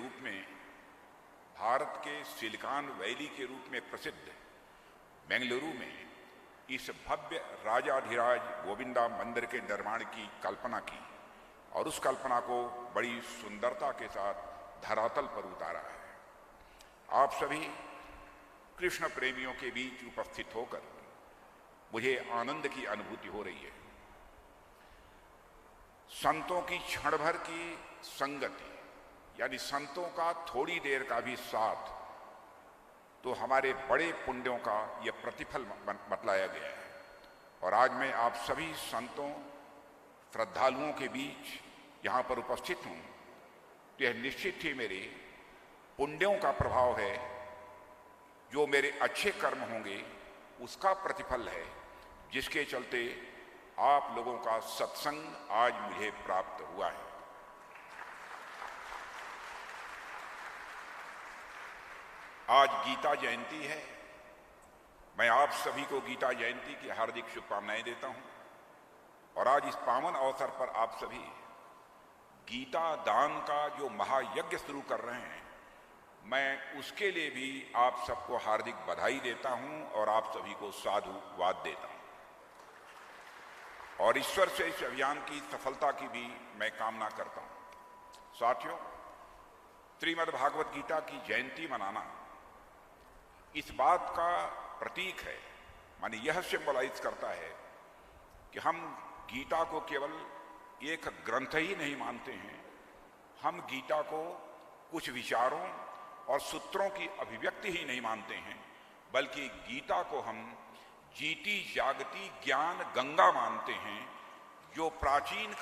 रूप में प्रसिद्ध बेंगलुरु में इस भव्य राजाधिराज गोविंदा मंदिर के निर्माण की कल्पना की और उस कल्पना को बड़ी सुंदरता के साथ धरातल पर उतारा है। आप सभी कृष्ण प्रेमियों के बीच उपस्थित होकर मुझे आनंद की अनुभूति हो रही है। संतों की क्षण भर की संगति, यानी संतों का थोड़ी देर का भी साथ, तो हमारे बड़े पुण्यों का यह प्रतिफल बतलाया गया है। और आज मैं आप सभी संतों श्रद्धालुओं के बीच यहाँ पर उपस्थित हूँ, तो यह निश्चित ही मेरे पुण्यों का प्रभाव है। जो मेरे अच्छे कर्म होंगे उसका प्रतिफल है, जिसके चलते आप लोगों का सत्संग आज मुझे प्राप्त हुआ है। आज गीता जयंती है। मैं आप सभी को गीता जयंती की हार्दिक शुभकामनाएं देता हूं और आज इस पावन अवसर पर आप सभी गीता दान का जो महायज्ञ शुरू कर रहे हैं, मैं उसके लिए भी आप सबको हार्दिक बधाई देता हूं और आप सभी को साधुवाद देता हूं और ईश्वर से इस अभियान की सफलता की भी मैं कामना करता हूं। साथियों, श्रीमद् भागवत गीता की जयंती मनाना इस बात का प्रतीक है, माने यह सिंबलाइज करता है कि हम गीता को केवल एक ग्रंथ ही नहीं मानते हैं, हम गीता को कुछ विचारों और सूत्रों की अभिव्यक्ति ही नहीं मानते हैं, बल्कि गीता को हम जीती जागती ज्ञान गंगा मानते हैं, जो प्राचीन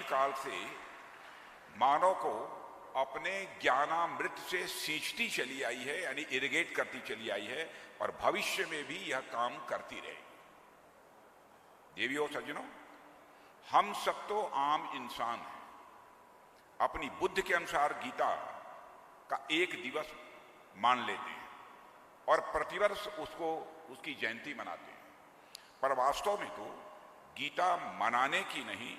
काल से मानव को अपने ज्ञानामृत से सींचती चली आई है, यानी इरिगेट करती चली आई है और भविष्य में भी यह काम करती रहेगी। देवियों सज्जनों, हम सब तो आम इंसान हैं, अपनी बुद्धि के अनुसार गीता का एक दिवस मान लेते हैं और प्रतिवर्ष उसकी जयंती मनाते हैं। पर वास्तव में तो गीता मनाने की नहीं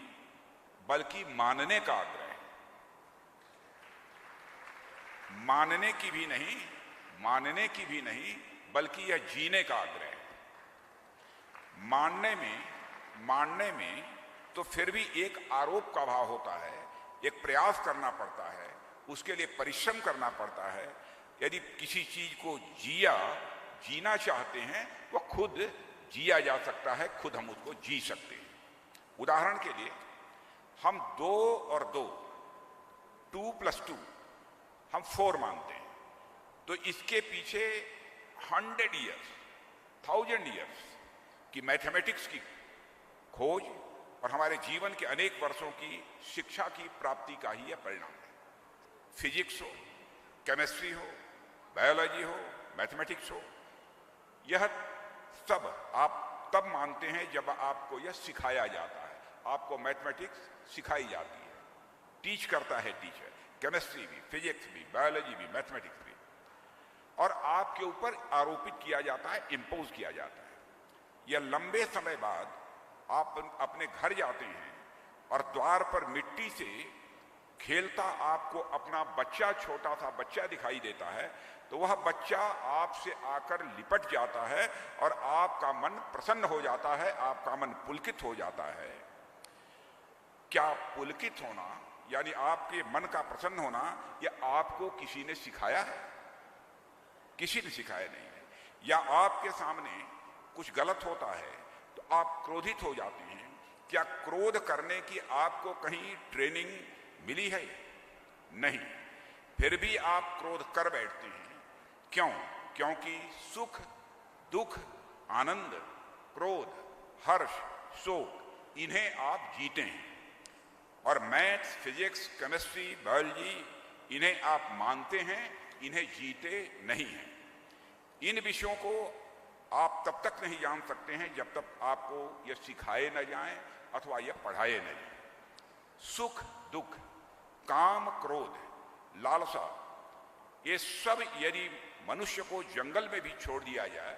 बल्कि मानने का आग्रह है। मानने की भी नहीं बल्कि यह जीने का आग्रह है। मानने में तो फिर भी एक आरोप का भाव होता है, एक प्रयास करना पड़ता है, उसके लिए परिश्रम करना पड़ता है। यदि किसी चीज को जीना चाहते हैं वो खुद जिया जा सकता है, खुद हम उसको जी सकते हैं। उदाहरण के लिए हम 2 और 2 2 + 2 हम 4 मानते हैं, तो इसके पीछे 100 ईयर्स 1000 ईयर्स की मैथमेटिक्स की खोज और हमारे जीवन के अनेक वर्षों की शिक्षा की प्राप्ति का ही यह परिणाम है। फिजिक्स हो, केमिस्ट्री हो, बायोलॉजी हो, मैथमेटिक्स हो, यह सब आप तब मानते हैं जब आपको यह सिखाया जाता है। आपको मैथमेटिक्स सिखाई जाती है, टीच करता है टीचर, केमिस्ट्री भी, फिजिक्स भी, बायोलॉजी भी, मैथमेटिक्स भी, और आपके ऊपर आरोपित किया जाता है, इम्पोज किया जाता है। यह लंबे समय बाद आप अपने घर जाते हैं और द्वार पर मिट्टी से खेलता आपको अपना बच्चा, छोटा सा बच्चा दिखाई देता है, तो वह बच्चा आपसे आकर लिपट जाता है और आपका मन प्रसन्न हो जाता है, आपका मन पुलकित हो जाता है। क्या पुलकित होना यानी आपके मन का प्रसन्न होना, यह आपको किसी ने सिखाया है? किसी ने सिखाया नहीं है। या आपके सामने कुछ गलत होता है तो आप क्रोधित हो जाते हैं, क्या क्रोध करने की आपको कहीं ट्रेनिंग मिली है? नहीं, फिर भी आप क्रोध कर बैठते हैं। क्यों? क्योंकि सुख, दुख, आनंद, क्रोध, हर्ष, शोक, इन्हें आप जीते हैं। और मैथ्स, फिजिक्स, केमिस्ट्री, बायोलॉजी, इन्हें आप मानते हैं, इन्हें जीते नहीं हैं। इन विषयों को आप तब तक नहीं जान सकते हैं जब तक आपको यह सिखाए न जाएं अथवा यह पढ़ाए न जाएं। सुख, दुख, काम, क्रोध, लालसा, ये सब यदि मनुष्य को जंगल में भी छोड़ दिया जाए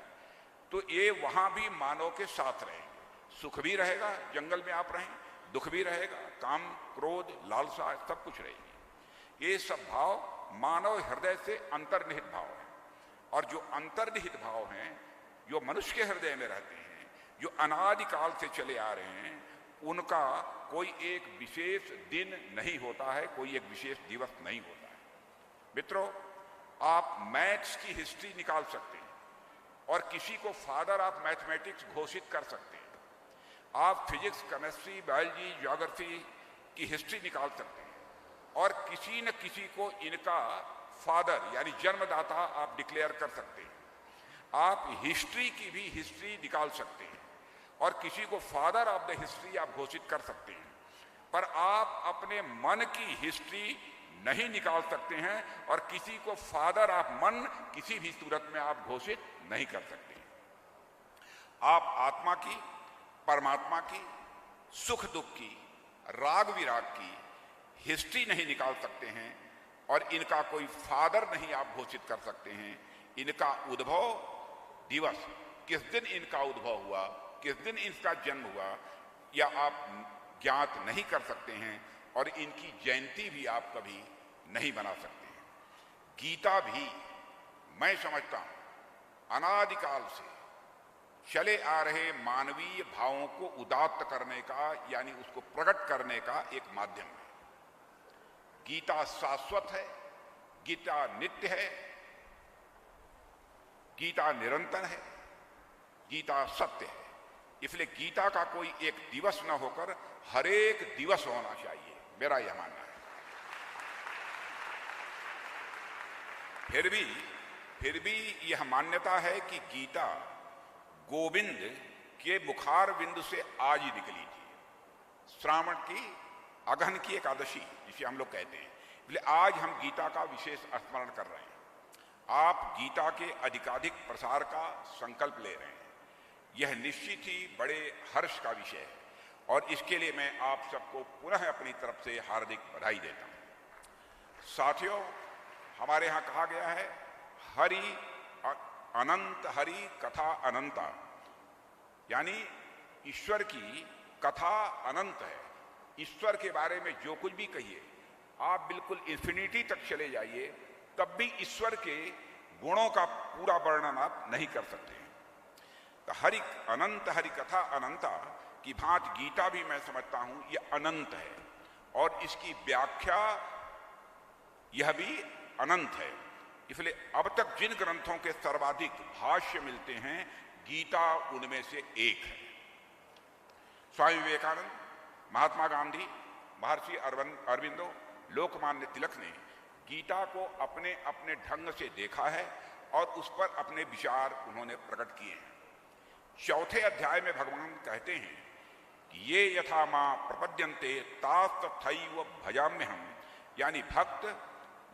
तो ये वहां भी मानव के साथ रहेंगे। सुख भी रहेगा, जंगल में आप रहें, दुख भी रहेगा, काम, क्रोध, लालसा, सब कुछ रहेगी। ये सब भाव मानव हृदय से अंतर्निहित भाव है, और जो अंतर्निहित भाव हैं, जो मनुष्य के हृदय में रहते हैं, जो अनादिकाल से चले आ रहे हैं, उनका कोई एक विशेष दिन नहीं होता है, कोई एक विशेष दिवस नहीं होता है। मित्रों, आप मैथ्स की हिस्ट्री निकाल सकते हैं और किसी को फादर ऑफ मैथमेटिक्स घोषित कर सकते हैं। आप फिजिक्स, केमिस्ट्री, बायोलॉजी, ज्योग्राफी की हिस्ट्री निकाल सकते हैं और किसी न किसी को इनका फादर यानी जन्मदाता आप डिक्लेयर कर सकते हैं। आप हिस्ट्री की भी हिस्ट्री निकाल सकते हैं और किसी को फादर ऑफ द हिस्ट्री आप घोषित कर सकते हैं, पर आप अपने मन की हिस्ट्री नहीं निकाल सकते हैं और किसी को फादर ऑफ मन किसी भी सूरत में आप घोषित नहीं कर सकते। आप आत्मा की, परमात्मा की, सुख दुख की, राग विराग की हिस्ट्री नहीं निकाल सकते हैं और इनका कोई फादर नहीं आप घोषित कर सकते हैं। इनका उद्भव दिवस, किस दिन इनका उद्भव हुआ, किस दिन इनका जन्म हुआ, या आप ज्ञात नहीं कर सकते हैं और इनकी जयंती भी आप कभी नहीं बना सकते हैं। गीता भी मैं समझता हूं अनादिकाल से चले आ रहे मानवीय भावों को उदात्त करने का यानी उसको प्रकट करने का एक माध्यम है। गीता शाश्वत है, गीता नित्य है, गीता निरंतर है, गीता सत्य है। इसलिए गीता का कोई एक दिवस न होकर हर एक दिवस होना चाहिए, मेरा यह मानना है। फिर भी यह मान्यता है कि गीता गोविंद के मुखार बिंदु से आज ही निकली थी, श्रावण की अगहन की एकादशी जिसे हम लोग कहते हैं। इसलिए आज हम गीता का विशेष स्मरण कर रहे हैं। आप गीता के अधिकाधिक प्रसार का संकल्प ले रहे हैं, यह निश्चित ही बड़े हर्ष का विषय है। और इसके लिए मैं आप सबको पुनः अपनी तरफ से हार्दिक बधाई देता हूं। साथियों, हमारे यहाँ कहा गया है हरि अनंत हरि कथा अनंता, यानी ईश्वर की कथा अनंत है। ईश्वर के बारे में जो कुछ भी कहिए, आप बिल्कुल इन्फिनिटी तक चले जाइए, तब भी ईश्वर के गुणों का पूरा वर्णन आप नहीं कर सकते हैं। तो हरि अनंत हरि कथा अनंता की भांति गीता भी मैं समझता हूं ये अनंत है, और इसकी व्याख्या यह भी अनंत है। इसलिए अब तक जिन ग्रंथों के सर्वाधिक भाष्य मिलते हैं, गीता उनमें से एक है। स्वामी विवेकानंद, महात्मा गांधी, महर्षि अरविंदो, लोकमान्य तिलक ने गीता को अपने अपने ढंग से देखा है और उस पर अपने विचार उन्होंने प्रकट किए हैं। चौथे अध्याय में भगवान कहते हैं कि ये यथा मां प्रपद्यन्ते तास्तथैव भजाम्यहम्, यानी भक्त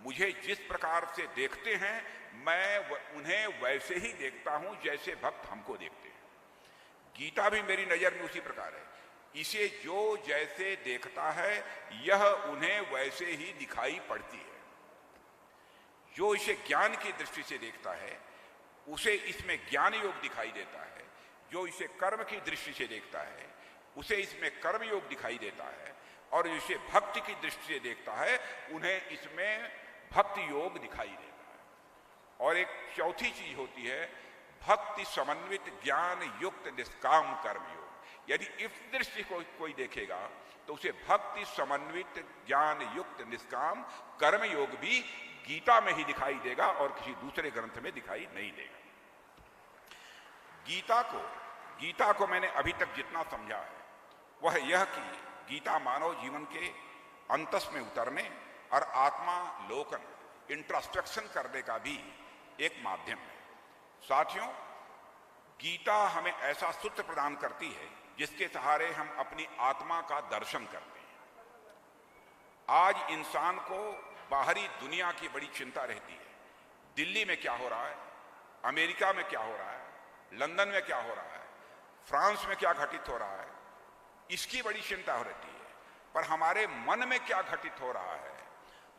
मुझे जिस प्रकार से देखते हैं, मैं उन्हें वैसे ही देखता हूं जैसे भक्त हमको देखते हैं। गीता भी मेरी नजर में उसी प्रकार है। इसे जो जैसे देखता है, यह उन्हें वैसे ही दिखाई पड़ती है। जो इसे ज्ञान की दृष्टि से देखता है, उसे इसमें ज्ञान योग दिखाई देता है। जो इसे कर्म की दृष्टि से देखता है, उसे इसमें कर्म योग दिखाई देता है। और इसे भक्ति की दृष्टि से देखता है, उन्हें इसमें भक्ति योग दिखाई देता है। और एक चौथी चीज होती है भक्ति समन्वित ज्ञान युक्त निष्काम कर्म योग। यदि इस दृष्टि को कोई देखेगा तो उसे भक्ति समन्वित ज्ञान युक्त निष्काम कर्म योग भी गीता में ही दिखाई देगा और किसी दूसरे ग्रंथ में दिखाई नहीं देगा। गीता को मैंने अभी तक जितना समझा है वह यह कि गीता मानव जीवन के अंतस में उतरने और आत्मा लोकन इंट्रोस्पेक्शन करने का भी एक माध्यम है। साथियों, गीता हमें ऐसा सूत्र प्रदान करती है जिसके सहारे हम अपनी आत्मा का दर्शन करते हैं। आज इंसान को बाहरी दुनिया की बड़ी चिंता रहती है। दिल्ली में क्या हो रहा है, अमेरिका में क्या हो रहा है, लंदन में क्या हो रहा है, फ्रांस में क्या घटित हो रहा है, इसकी बड़ी चिंता हो रहती है। पर हमारे मन में क्या घटित हो रहा है,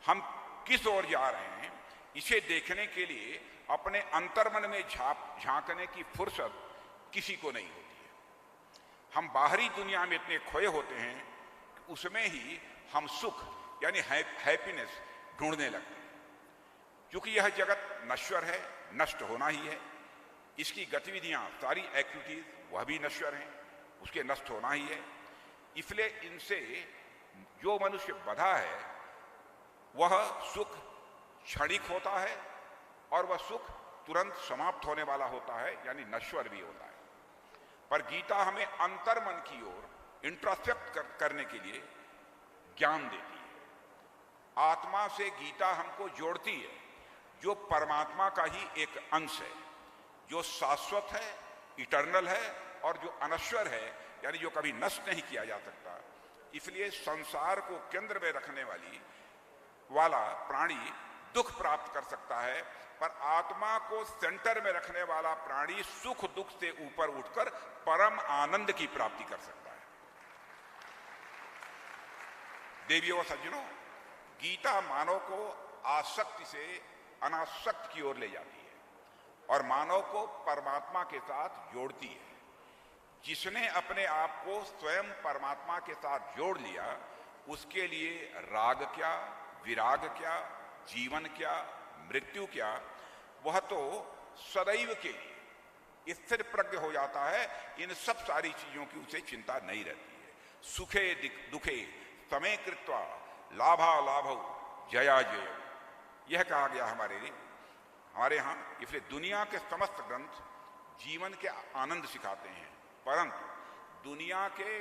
हम किस ओर जा रहे हैं, इसे देखने के लिए अपने अंतर्मन में झांकने की फुर्सत किसी को नहीं होती है। हम बाहरी दुनिया में इतने खोए होते हैं कि उसमें ही हम सुख यानी हैप्पीनेस ढूंढने लगते हैं। क्योंकि यह जगत नश्वर है, नष्ट होना ही है। इसकी गतिविधियां, सारी एक्टिविटीज वह भी नश्वर हैं, उसके नष्ट होना ही है। इसलिए इनसे जो मनुष्य बधा है वह सुख क्षणिक होता है और वह सुख तुरंत समाप्त होने वाला होता है, यानी नश्वर भी होता है। पर गीता हमें अंतर्मन की ओर इंट्रोस्पेक्ट करने के लिए ज्ञान देती है। आत्मा से गीता हमको जोड़ती है, जो परमात्मा का ही एक अंश है, जो शाश्वत है, इटर्नल है, और जो अनश्वर है, यानी जो कभी नष्ट नहीं किया जा सकता। इसलिए संसार को केंद्र में रखने वाला प्राणी दुख प्राप्त कर सकता है, पर आत्मा को सेंटर में रखने वाला प्राणी सुख दुख से ऊपर उठकर परम आनंद की प्राप्ति कर सकता है। देवियों और सज्जनों, गीता मानव को आसक्ति से अनासक्त की ओर ले जाती है और मानव को परमात्मा के साथ जोड़ती है। जिसने अपने आप को स्वयं परमात्मा के साथ जोड़ लिया, उसके लिए राग क्या, विराग क्या, जीवन क्या, मृत्यु क्या, वह तो सदैव के लिए स्थिर प्रज्ञ हो जाता है। इन सब सारी चीजों की उसे चिंता नहीं रहती है। सुखे दुखे समय कृत्वा लाभा लाभौ जया जय, यह कहा गया हमारे यहाँ। इसलिए दुनिया के समस्त ग्रंथ जीवन के आनंद सिखाते हैं, परंतु दुनिया के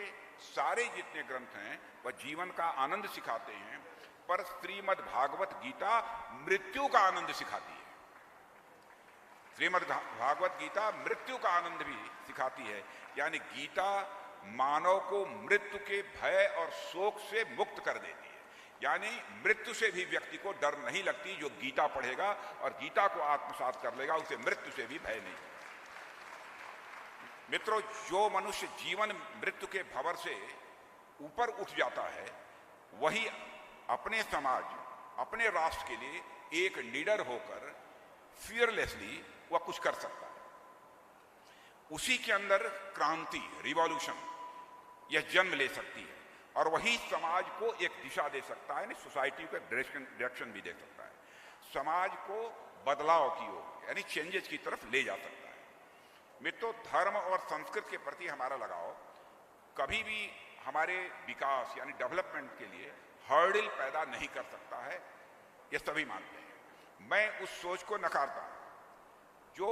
सारे जितने ग्रंथ हैं वह जीवन का आनंद सिखाते हैं। पर श्रीमद् भागवत गीता मृत्यु का आनंद सिखाती है। श्रीमद् भागवत गीता मृत्यु का आनंद भी सिखाती है, यानी गीता मानव को मृत्यु के भय और शोक से मुक्त कर देती है। यानी मृत्यु से भी व्यक्ति को डर नहीं लगती। जो गीता पढ़ेगा और गीता को आत्मसात कर लेगा, उसे मृत्यु से भी भय नहीं। मित्रों, जो मनुष्य जीवन मृत्यु के भंवर से ऊपर उठ जाता है वही अपने समाज, अपने राष्ट्र के लिए एक लीडर होकर फियरलेसली वह कुछ कर सकता है। उसी के अंदर क्रांति, रिवॉल्यूशन यह जन्म ले सकती है और वही समाज को एक दिशा दे सकता है, सोसाइटी को डायरेक्शन भी दे सकता है, समाज को बदलाव की ओर यानी चेंजेस की तरफ ले जा सकता है। मित्रों, धर्म और संस्कृति के प्रति हमारा लगाव कभी भी हमारे विकास यानी डेवलपमेंट के लिए हर्डल पैदा नहीं कर सकता है, ये सभी मानते हैं। मैं उस सोच को नकारता हूं जो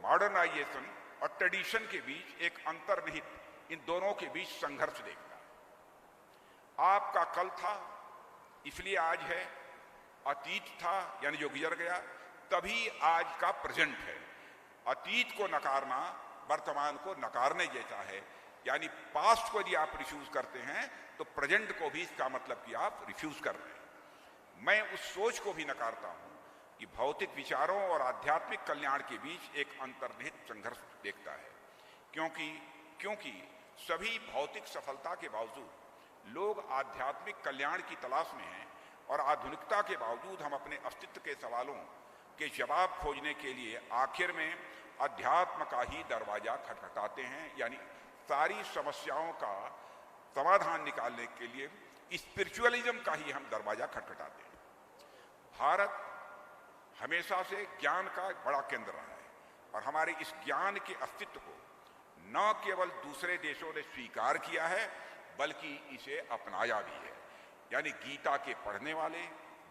मॉडर्नाइजेशन और ट्रेडिशन के बीच एक अंतर्निहित, इन दोनों के बीच संघर्ष देखता है। आपका कल था इसलिए आज है, अतीत था यानी जो गुजर गया तभी आज का प्रेजेंट है। अतीत को नकारना वर्तमान को नकारने जैसा है, यानी पास्ट को यदि आप रिफ्यूज करते हैं तो प्रेजेंट को भी इसका मतलब कि आप रिफ्यूज कर रहे हैं। मैं उस सोच को भी नकारता हूं कि भौतिक विचारों और आध्यात्मिक कल्याण के बीच एक अंतर्निहित संघर्ष देखता है, क्योंकि सभी भौतिक सफलता के बावजूद लोग आध्यात्मिक कल्याण की तलाश में हैं और आधुनिकता के बावजूद हम अपने अस्तित्व के सवालों के जवाब खोजने के लिए आखिर में अध्यात्म का ही दरवाजा खटखटाते हैं, यानी सारी समस्याओं का समाधान निकालने के लिए स्पिरिचुअलिज्म का ही हम दरवाजा खटखटाते हैं। भारत हमेशा से ज्ञान का बड़ा केंद्र रहा है और हमारे इस ज्ञान के अस्तित्व को न केवल दूसरे देशों ने स्वीकार किया है बल्कि इसे अपनाया भी है। यानी गीता के पढ़ने वाले,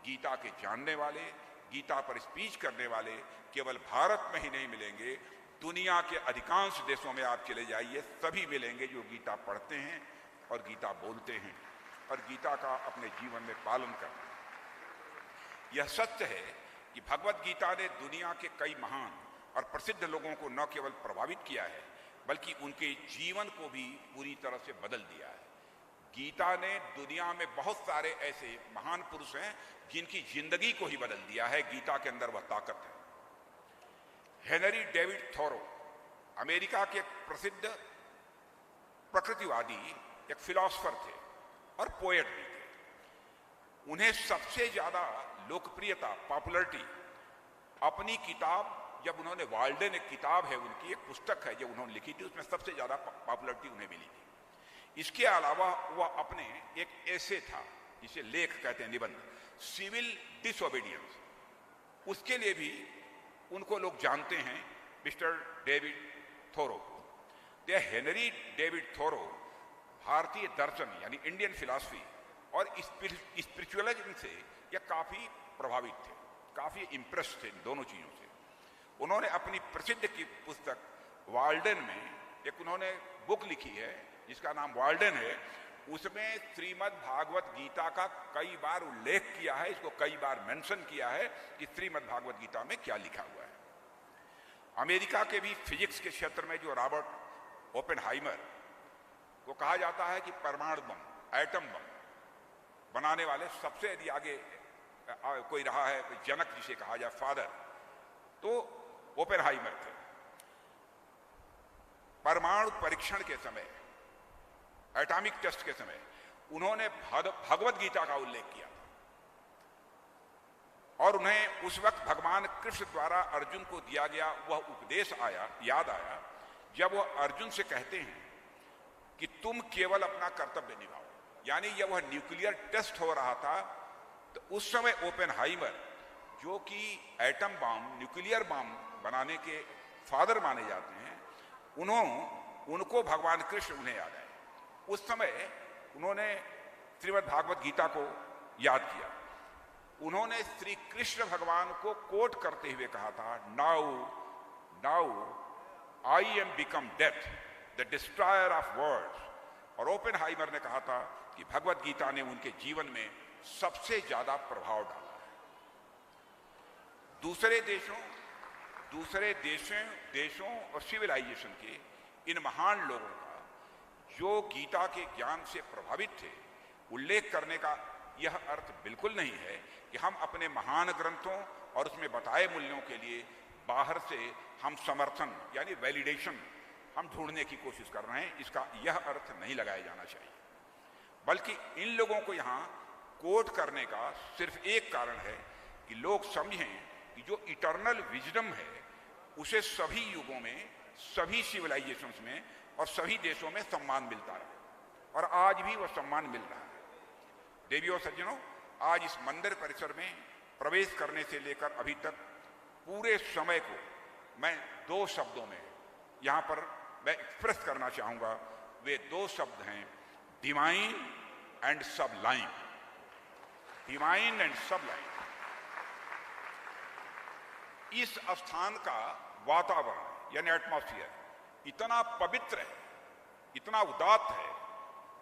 गीता के जानने वाले, गीता पर स्पीच करने वाले केवल भारत में ही नहीं मिलेंगे, दुनिया के अधिकांश देशों में आप चले जाइए सभी मिलेंगे जो गीता पढ़ते हैं और गीता बोलते हैं और गीता का अपने जीवन में पालन करते हैं। यह सत्य है कि भगवत गीता ने दुनिया के कई महान और प्रसिद्ध लोगों को न केवल प्रभावित किया है बल्कि उनके जीवन को भी पूरी तरह से बदल दिया है। गीता ने दुनिया में बहुत सारे ऐसे महान पुरुष हैं जिनकी जिंदगी को ही बदल दिया है। गीता के अंदर वह ताकत है। हेनरी डेविड थोरो अमेरिका के प्रसिद्ध प्रकृतिवादी एक फिलॉसफर थे और पोएट भी थे। उन्हें सबसे ज्यादा लोकप्रियता, पॉपुलरिटी अपनी किताब, जब उन्होंने वाल्डेन, एक किताब है उनकी, एक पुस्तक है जो उन्होंने लिखी थी, उसमें सबसे ज्यादा पॉपुलरिटी उन्हें मिली थी। इसके अलावा वह अपने एक ऐसे था जिसे लेख कहते हैं, निबंध, सिविल डिसओबीडियंस, उसके लिए भी उनको लोग जानते हैं, mister David Thoreau. Henry David Thoreau भारतीय दर्शन यानी इंडियन फिलॉसफी और स्पिरिचुअलिज्म से यह काफी प्रभावित थे, काफी इम्प्रेस थे इन दोनों चीजों से। उन्होंने अपनी प्रसिद्ध की पुस्तक वाल्डेन में एक उन्होंने बुक लिखी है जिसका नाम वाल्डेन है। उसमें श्रीमद् भागवत गीता का कई बार उल्लेख किया है, इसको कई बार मेंशन किया है कि श्रीमद् भागवत गीता में क्या लिखा हुआ है। अमेरिका के भी फिजिक्स के क्षेत्र में जो रॉबर्ट ओपेनहाइमर को कहा जाता है कि परमाणु बम, एटम बम बनाने वाले सबसे यदि आगे कोई रहा है, जनक जिसे कहा जाए, फादर, तो ओपेनहाइमर थे। परमाणु परीक्षण के समय, एटॉमिक टेस्ट के समय उन्होंने भगवत गीता का उल्लेख किया था और उन्हें उस वक्त भगवान कृष्ण द्वारा अर्जुन को दिया गया वह उपदेश याद आया जब वह अर्जुन से कहते हैं कि तुम केवल अपना कर्तव्य निभाओ। यानी जब वह न्यूक्लियर टेस्ट हो रहा था तो उस समय ओपेनहाइमर, जो कि एटम बम, न्यूक्लियर बम बनाने के फादर माने जाते हैं, उनको भगवान कृष्ण उन्हें याद आए। उस समय उन्होंने श्रीमद् भागवत गीता को याद किया। उन्होंने श्री कृष्ण भगवान को कोट करते हुए कहा था, now I am become death, the destroyer of worlds. और ओपेनहाइमर ने कहा था कि भगवत गीता ने उनके जीवन में सबसे ज्यादा प्रभाव डाला है। दूसरे देशों और सिविलाइजेशन के इन महान लोगों का जो गीता के ज्ञान से प्रभावित थे, उल्लेख करने का यह अर्थ बिल्कुल नहीं है कि हम अपने महान ग्रंथों और उसमें बताए मूल्यों के लिए बाहर से हम समर्थन यानी वैलिडेशन हम ढूंढने की कोशिश कर रहे हैं। इसका यह अर्थ नहीं लगाया जाना चाहिए। बल्कि इन लोगों को यहाँ कोट करने का सिर्फ एक कारण है कि लोग समझें कि जो इटर्नल विजडम है उसे सभी युगों में, सभी सिविलाइजेशंस में और सभी देशों में सम्मान मिलता है और आज भी वह सम्मान मिल रहा है। देवियों और सज्जनों, आज इस मंदिर परिसर में प्रवेश करने से लेकर अभी तक पूरे समय को मैं दो शब्दों में यहाँ पर मैं एक्सप्रेस करना चाहूँगा। वे दो शब्द हैं, divine and Sublime. Divine and Sublime. इस स्थान का वातावरण यानी एटमॉस्फेयर इतना पवित्र है, इतना उदात्त है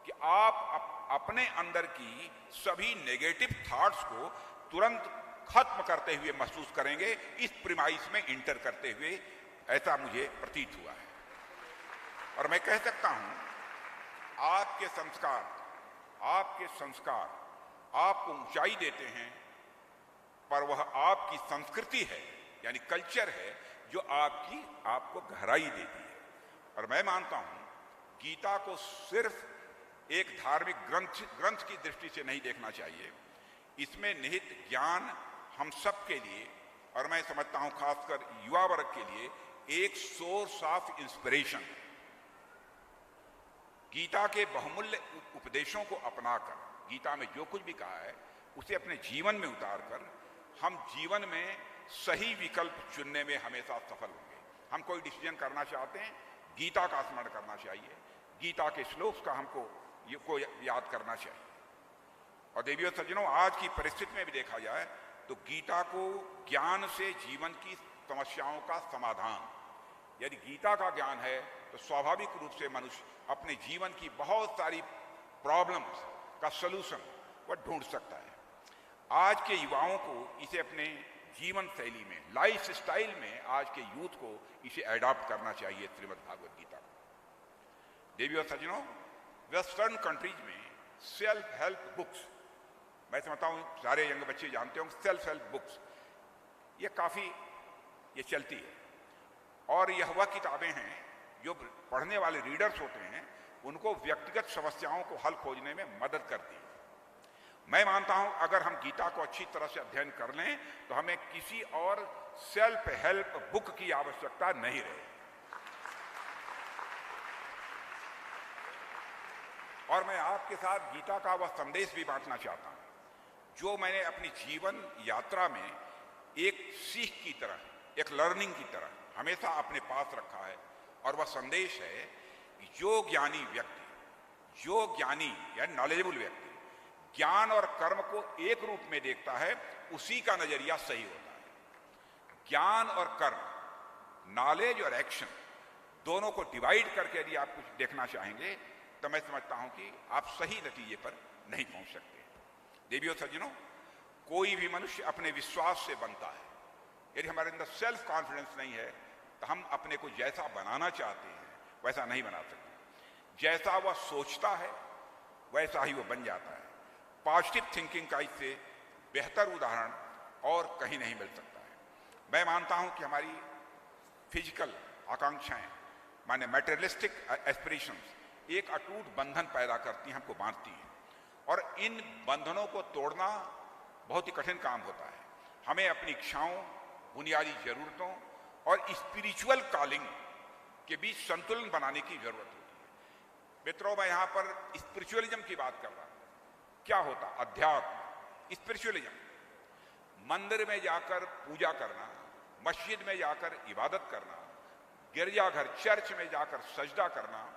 कि आप अपने अंदर की सभी नेगेटिव थॉट्स को तुरंत खत्म करते हुए महसूस करेंगे इस प्रीमाइस में इंटर करते हुए। ऐसा मुझे प्रतीत हुआ है और मैं कह सकता हूं आपके संस्कार आपको ऊंचाई देते हैं, पर वह आपकी संस्कृति है यानी कल्चर है जो आपको गहराई देती है। और मैं मानता हूं गीता को सिर्फ एक धार्मिक ग्रंथ की दृष्टि से नहीं देखना चाहिए। इसमें निहित ज्ञान हम सब के लिए, और मैं समझता हूं खासकर युवा वर्ग के लिए, एक सोर्स ऑफ इंस्पिरेशन। गीता के बहुमूल्य उपदेशों को अपनाकर, गीता में जो कुछ भी कहा है उसे अपने जीवन में उतारकर हम जीवन में सही विकल्प चुनने में हमेशा सफल होंगे। हम कोई डिसीजन करना चाहते हैं, गीता का स्मरण करना चाहिए, गीता के श्लोक का हमको याद करना चाहिए। और देवियों सज्जनों, आज की परिस्थिति में भी देखा जाए तो गीता को ज्ञान से जीवन की समस्याओं का समाधान, यदि गीता का ज्ञान है तो स्वाभाविक रूप से मनुष्य अपने जीवन की बहुत सारी प्रॉब्लम्स का सलूशन वह ढूंढ सकता है। आज के युवाओं को इसे अपने जीवन शैली में, लाइफ स्टाइल में, आज के यूथ को इसे एडॉप्ट करना चाहिए श्रीमद् भागवत गीता को। देवियों सज्जनों, वेस्टर्न कंट्रीज में सेल्फ हेल्प बुक्स, मैं समझता हूँ सारे यंग बच्चे जानते होंगे, सेल्फ हेल्प बुक्स ये चलती है और यह वह किताबें हैं जो पढ़ने वाले रीडर्स होते हैं उनको व्यक्तिगत समस्याओं को हल खोजने में मदद करती है। मैं मानता हूं अगर हम गीता को अच्छी तरह से अध्ययन कर लें तो हमें किसी और सेल्फ हेल्प बुक की आवश्यकता नहीं रहे। और मैं आपके साथ गीता का वह संदेश भी बांटना चाहता हूं जो मैंने अपनी जीवन यात्रा में एक सीख की तरह, एक लर्निंग की तरह हमेशा अपने पास रखा है। और वह संदेश है कि जो ज्ञानी व्यक्ति, जो ज्ञानी या नॉलेजेबल व्यक्ति ज्ञान और कर्म को एक रूप में देखता है, उसी का नजरिया सही होता है। ज्ञान और कर्म, नॉलेज और एक्शन दोनों को डिवाइड करके यदि आप कुछ देखना चाहेंगे तो मैं समझता हूं कि आप सही नतीजे पर नहीं पहुंच सकते। देवियों सज्जनों, कोई भी मनुष्य अपने विश्वास से बनता है। यदि हमारे अंदर सेल्फ कॉन्फिडेंस नहीं है तो हम अपने को जैसा बनाना चाहते हैं वैसा नहीं बना सकते। जैसा वह सोचता है वैसा ही वह बन जाता है। पॉजिटिव थिंकिंग का इससे बेहतर उदाहरण और कहीं नहीं मिल सकता है। मैं मानता हूं कि हमारी फिजिकल आकांक्षाएं, माने मैटेरियलिस्टिक एस्पिरेशंस, एक अटूट बंधन पैदा करती हैं, हमको बांधती हैं और इन बंधनों को तोड़ना बहुत ही कठिन काम होता है। हमें अपनी इच्छाओं, बुनियादी जरूरतों और स्पिरिचुअल कॉलिंग के बीच संतुलन बनाने की जरूरत होती है। मित्रों, मैं यहां पर स्पिरिचुअलिज्म की बात कर रहा हूं। क्या होता? अध्यात्म, स्पिरिचुअलिज्म। मंदिर में जाकर पूजा करना, मस्जिद में जाकर इबादत करना, गिरजाघर चर्च में जाकर सजदा करना,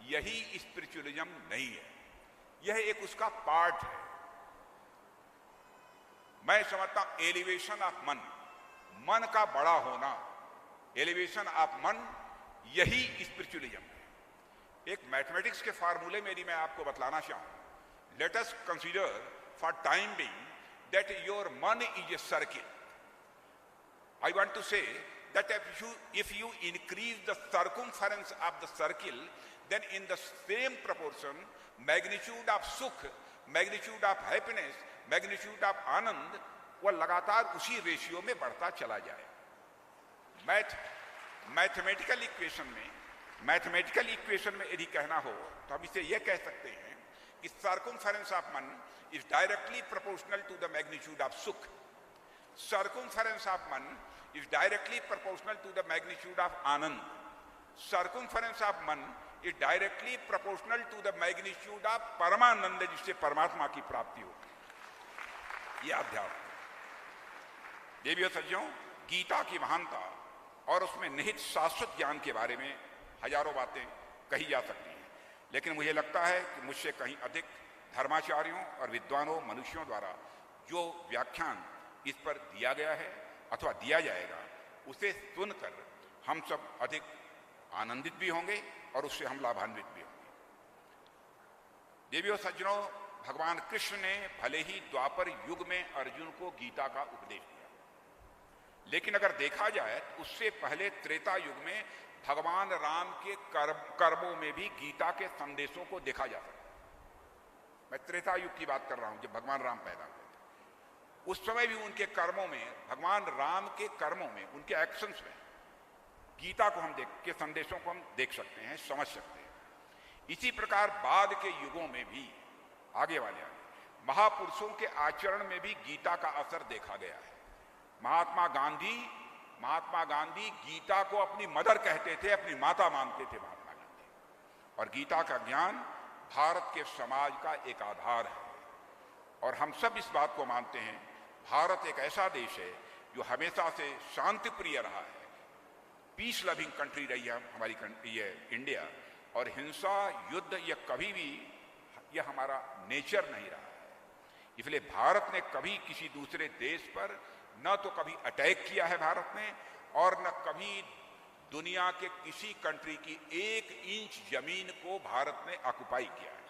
यही स्पिरिचुअलिज्म नहीं है। यह एक उसका पार्ट है। मैं समझता हूं एलिवेशन ऑफ मन, मन का बड़ा होना, एलिवेशन ऑफ मन, यही स्पिरिचुअलिज्म है। एक मैथमेटिक्स के फार्मूले में यदि मैं आपको बतलाना चाहूं, let us consider for time being that your mann is a circle. I want to say that if you increase the circumference of the circle, then in the same proportion magnitude of sukh, magnitude of happiness, magnitude of आनंद वह लगातार उसी ratio में बढ़ता चला जाए। Mathematical equation में यदि कहना हो तो हम इसे यह कह सकते हैं कि circumference of mann is directly proportional to the magnitude of sukh, circumference of mann is directly proportional to the magnitude of anand, circumference of mann is directly proportional to the magnitude of parmanand, जिससे परमात्मा की प्राप्ति हो। यह अध्यात्म देवियों सज्जनों, गीता की महानता और उसमें निहित शाश्वत ज्ञान के बारे में हजारों बातें कही जा सकती हैं, लेकिन मुझे लगता है कि मुझसे कहीं अधिक धर्माचार्यों और विद्वानों मनुष्यों द्वारा जो व्याख्यान इस पर दिया गया है अथवा दिया जाएगा, उसे सुनकर हम सब अधिक आनंदित भी होंगे और उससे हम लाभान्वित भी होंगे। देवियों सज्जनों, भगवान कृष्ण ने भले ही द्वापर युग में अर्जुन को गीता का उपदेश दिया, लेकिन अगर देखा जाए तो उससे पहले त्रेता युग में भगवान राम के कर्मों में भी गीता के संदेशों को देखा जा सकता है। मैं त्रेता युग की बात कर रहा हूं, जब भगवान राम पैदा हुए थे, उस समय भी उनके कर्मों में, भगवान राम के कर्मों में, उनके एक्शंस में गीता को हम के संदेशों को हम देख सकते हैं, समझ सकते हैं। इसी प्रकार बाद के युगों में भी आगे वाले महापुरुषों के आचरण में भी गीता का असर देखा गया है। महात्मा गांधी गीता को अपनी मदर कहते थे, अपनी माता मानते थे महात्मा गांधी, और गीता का ज्ञान भारत के समाज का एक आधार है। और हम सब इस बात को मानते हैं, भारत एक ऐसा देश है जो हमेशा से शांति प्रिय रहा है, पीस लविंग कंट्री रही है हमारी ये इंडिया, और हिंसा, युद्ध, ये कभी भी ये हमारा नेचर नहीं रहा है। इसलिए भारत ने कभी किसी दूसरे देश पर न तो कभी अटैक किया है भारत ने, और न कभी दुनिया के किसी कंट्री की 1 इंच जमीन को भारत ने ऑक्युपाई किया है।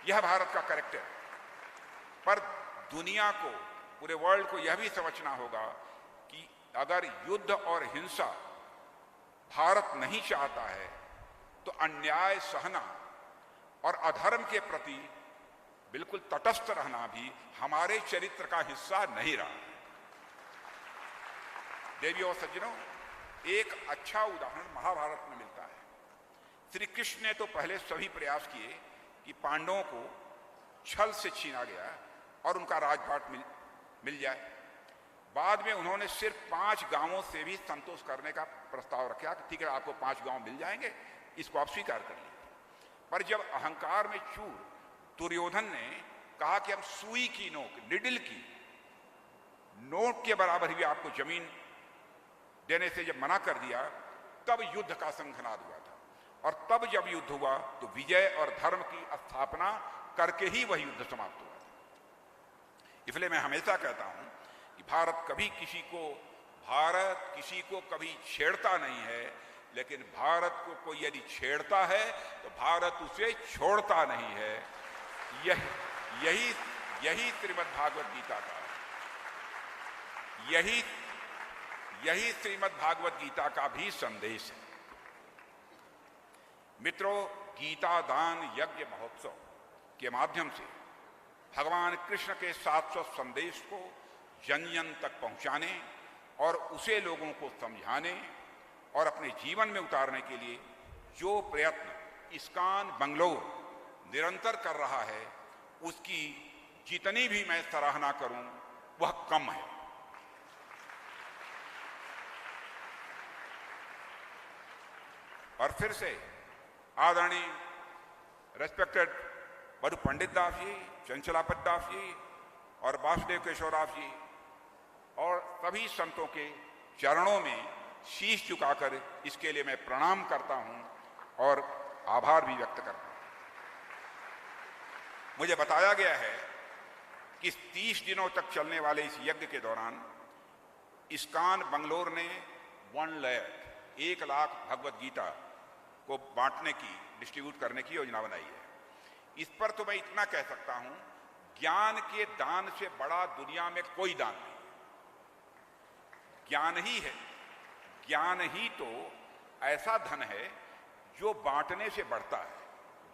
यह भारत का कैरेक्टर है। पर दुनिया को, पूरे वर्ल्ड को यह भी समझना होगा कि अगर युद्ध और हिंसा भारत नहीं चाहता है, तो अन्याय सहना और अधर्म के प्रति बिल्कुल तटस्थ रहना भी हमारे चरित्र का हिस्सा नहीं रहा है। देवियों और सज्जनों, एक अच्छा उदाहरण महाभारत में मिलता है। श्री कृष्ण ने तो पहले सभी प्रयास किए कि पांडवों को छल से छीना गया और उनका राजपाट मिल जाए। बाद में उन्होंने सिर्फ 5 गांवों से भी संतोष करने का प्रस्ताव रखा कि ठीक है, आपको 5 गांव मिल जाएंगे, इसको आप स्वीकार कर लीजिए। पर जब अहंकार में चूर दुर्योधन ने कहा कि हम सुई की नोक, निडिल की नोक के बराबर भी आपको जमीन देने से जब मना कर दिया, तब युद्ध का शंखनाद हुआ था। और तब जब युद्ध हुआ तो विजय और धर्म की स्थापना करके ही वह युद्ध समाप्त हुआ था। इसलिए मैं हमेशा कहता हूं कि भारत किसी को कभी छेड़ता नहीं है, लेकिन भारत को कोई यदि छेड़ता है तो भारत उसे छोड़ता नहीं है। यही श्रीमद् भागवत गीता का, यही श्रीमद् भागवत गीता का भी संदेश है। मित्रों, गीता दान यज्ञ महोत्सव के माध्यम से भगवान कृष्ण के शाश्वत संदेश को जन जन तक पहुंचाने और उसे लोगों को समझाने और अपने जीवन में उतारने के लिए जो प्रयत्न इस्कॉन बंगलौर निरंतर कर रहा है, उसकी जितनी भी मैं सराहना करूं वह कम है। और फिर से आदरणीय रेस्पेक्टेड बड़ू पंडित दास जी, चंचलापत दास जी और वासुदेव केशव दास जी और सभी संतों के चरणों में शीश झुकाकर इसके लिए मैं प्रणाम करता हूं और आभार भी व्यक्त करता हूं। मुझे बताया गया है कि 30 दिनों तक चलने वाले इस यज्ञ के दौरान इस्कॉन बंगलौर ने 1 लाख भगवत गीता को बांटने की, डिस्ट्रीब्यूट करने की योजना बनाई है। इस पर तो मैं इतना कह सकता हूं, ज्ञान के दान से बड़ा दुनिया में कोई दान नहीं। ज्ञान ही है, ज्ञान ही तो ऐसा धन है जो बांटने से बढ़ता है।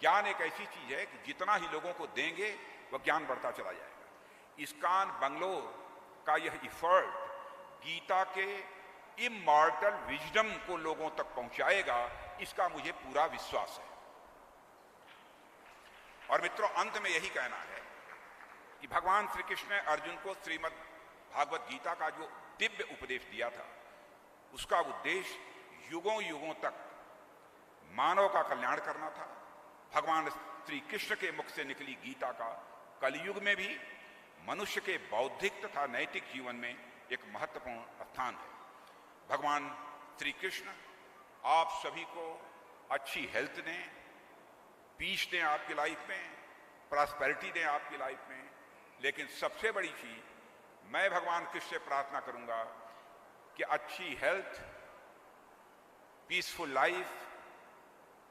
ज्ञान एक ऐसी चीज है कि जितना ही लोगों को देंगे वह ज्ञान बढ़ता चला जाएगा। इस्कॉन बंगलौर का यह इफर्ट गीता के इमॉर्टल विजडम को लोगों तक पहुंचाएगा, इसका मुझे पूरा विश्वास है। और मित्रों, अंत में यही कहना है कि भगवान श्री कृष्ण ने अर्जुन को श्रीमद् भागवत गीता का जो दिव्य उपदेश दिया था, उसका उद्देश्य युगों युगों तक मानव का कल्याण करना था। भगवान श्री कृष्ण के मुख से निकली गीता का कलयुग में भी मनुष्य के बौद्धिक तथा नैतिक जीवन में एक महत्वपूर्ण स्थान है। भगवान श्री कृष्ण आप सभी को अच्छी हेल्थ दें, पीस दें आपकी लाइफ में, प्रॉस्पेरिटी दें आपकी लाइफ में, लेकिन सबसे बड़ी चीज मैं भगवान कृष्ण से प्रार्थना करूंगा कि अच्छी हेल्थ, पीसफुल लाइफ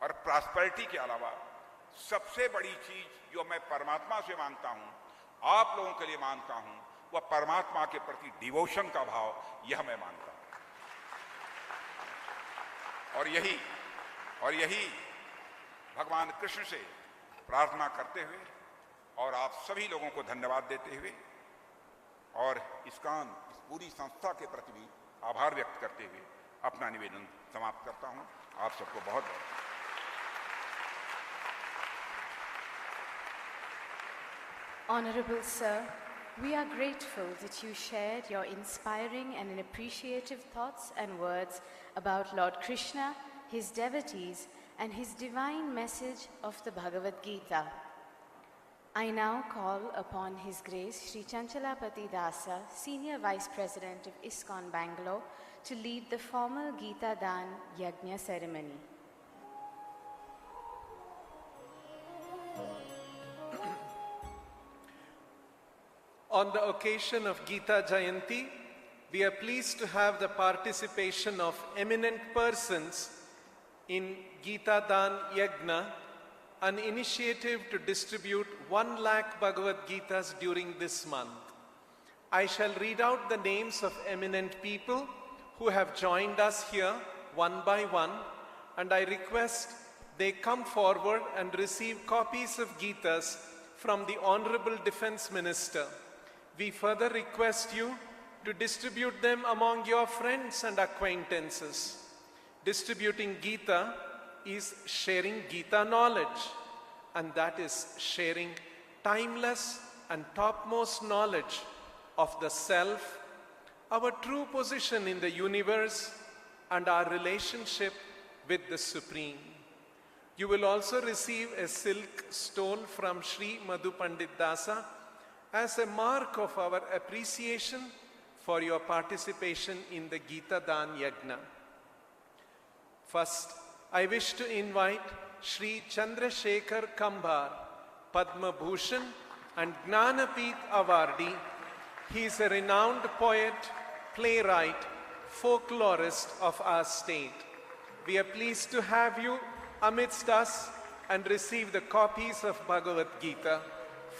और प्रॉस्पेरिटी के अलावा सबसे बड़ी चीज जो मैं परमात्मा से मांगता हूं, आप लोगों के लिए मांगता हूं, वह परमात्मा के प्रति डिवोशन का भाव, यह मैं मानता हूं। और यही भगवान कृष्ण से प्रार्थना करते हुए और आप सभी लोगों को धन्यवाद देते हुए और ISKCON इस पूरी संस्था के प्रति भी आभार व्यक्त करते हुए अपना निवेदन समाप्त करता हूं। आप सबको बहुत बहुत Honorable Sir, we are grateful that you shared your inspiring and appreciative thoughts and words about Lord Krishna, his devotees, and his divine message of the Bhagavad Gita. I now call upon His Grace Sri Chanchalapati Dasa, Senior Vice President of ISKCON Bangalore, to lead the formal Gita Dan Yajna ceremony. On the occasion of Gita Jayanti, we are pleased to have the participation of eminent persons in Gita Dan Yajna, an initiative to distribute 1 lakh Bhagavad Gitas during this month. I shall read out the names of eminent people who have joined us here one by one, and I request they come forward and receive copies of Gitas from the Honorable Defense Minister. We further request you to distribute them among your friends and acquaintances. Distributing Gita is sharing Gita knowledge, and that is sharing timeless and topmost knowledge of the self, our true position in the universe, and our relationship with the Supreme. You will also receive a silk stole from Sri Madhu Pandit Dasa as a mark of our appreciation for your participation in the Gita Dan Yajna. First, I wish to invite Sri Chandrasekhar Kambar, Padma Bhushan and Gnanapeeth Awardee. He is a renowned poet, playwright, folklorist of our state. We are pleased to have you amidst us and receive the copies of Bhagavad Gita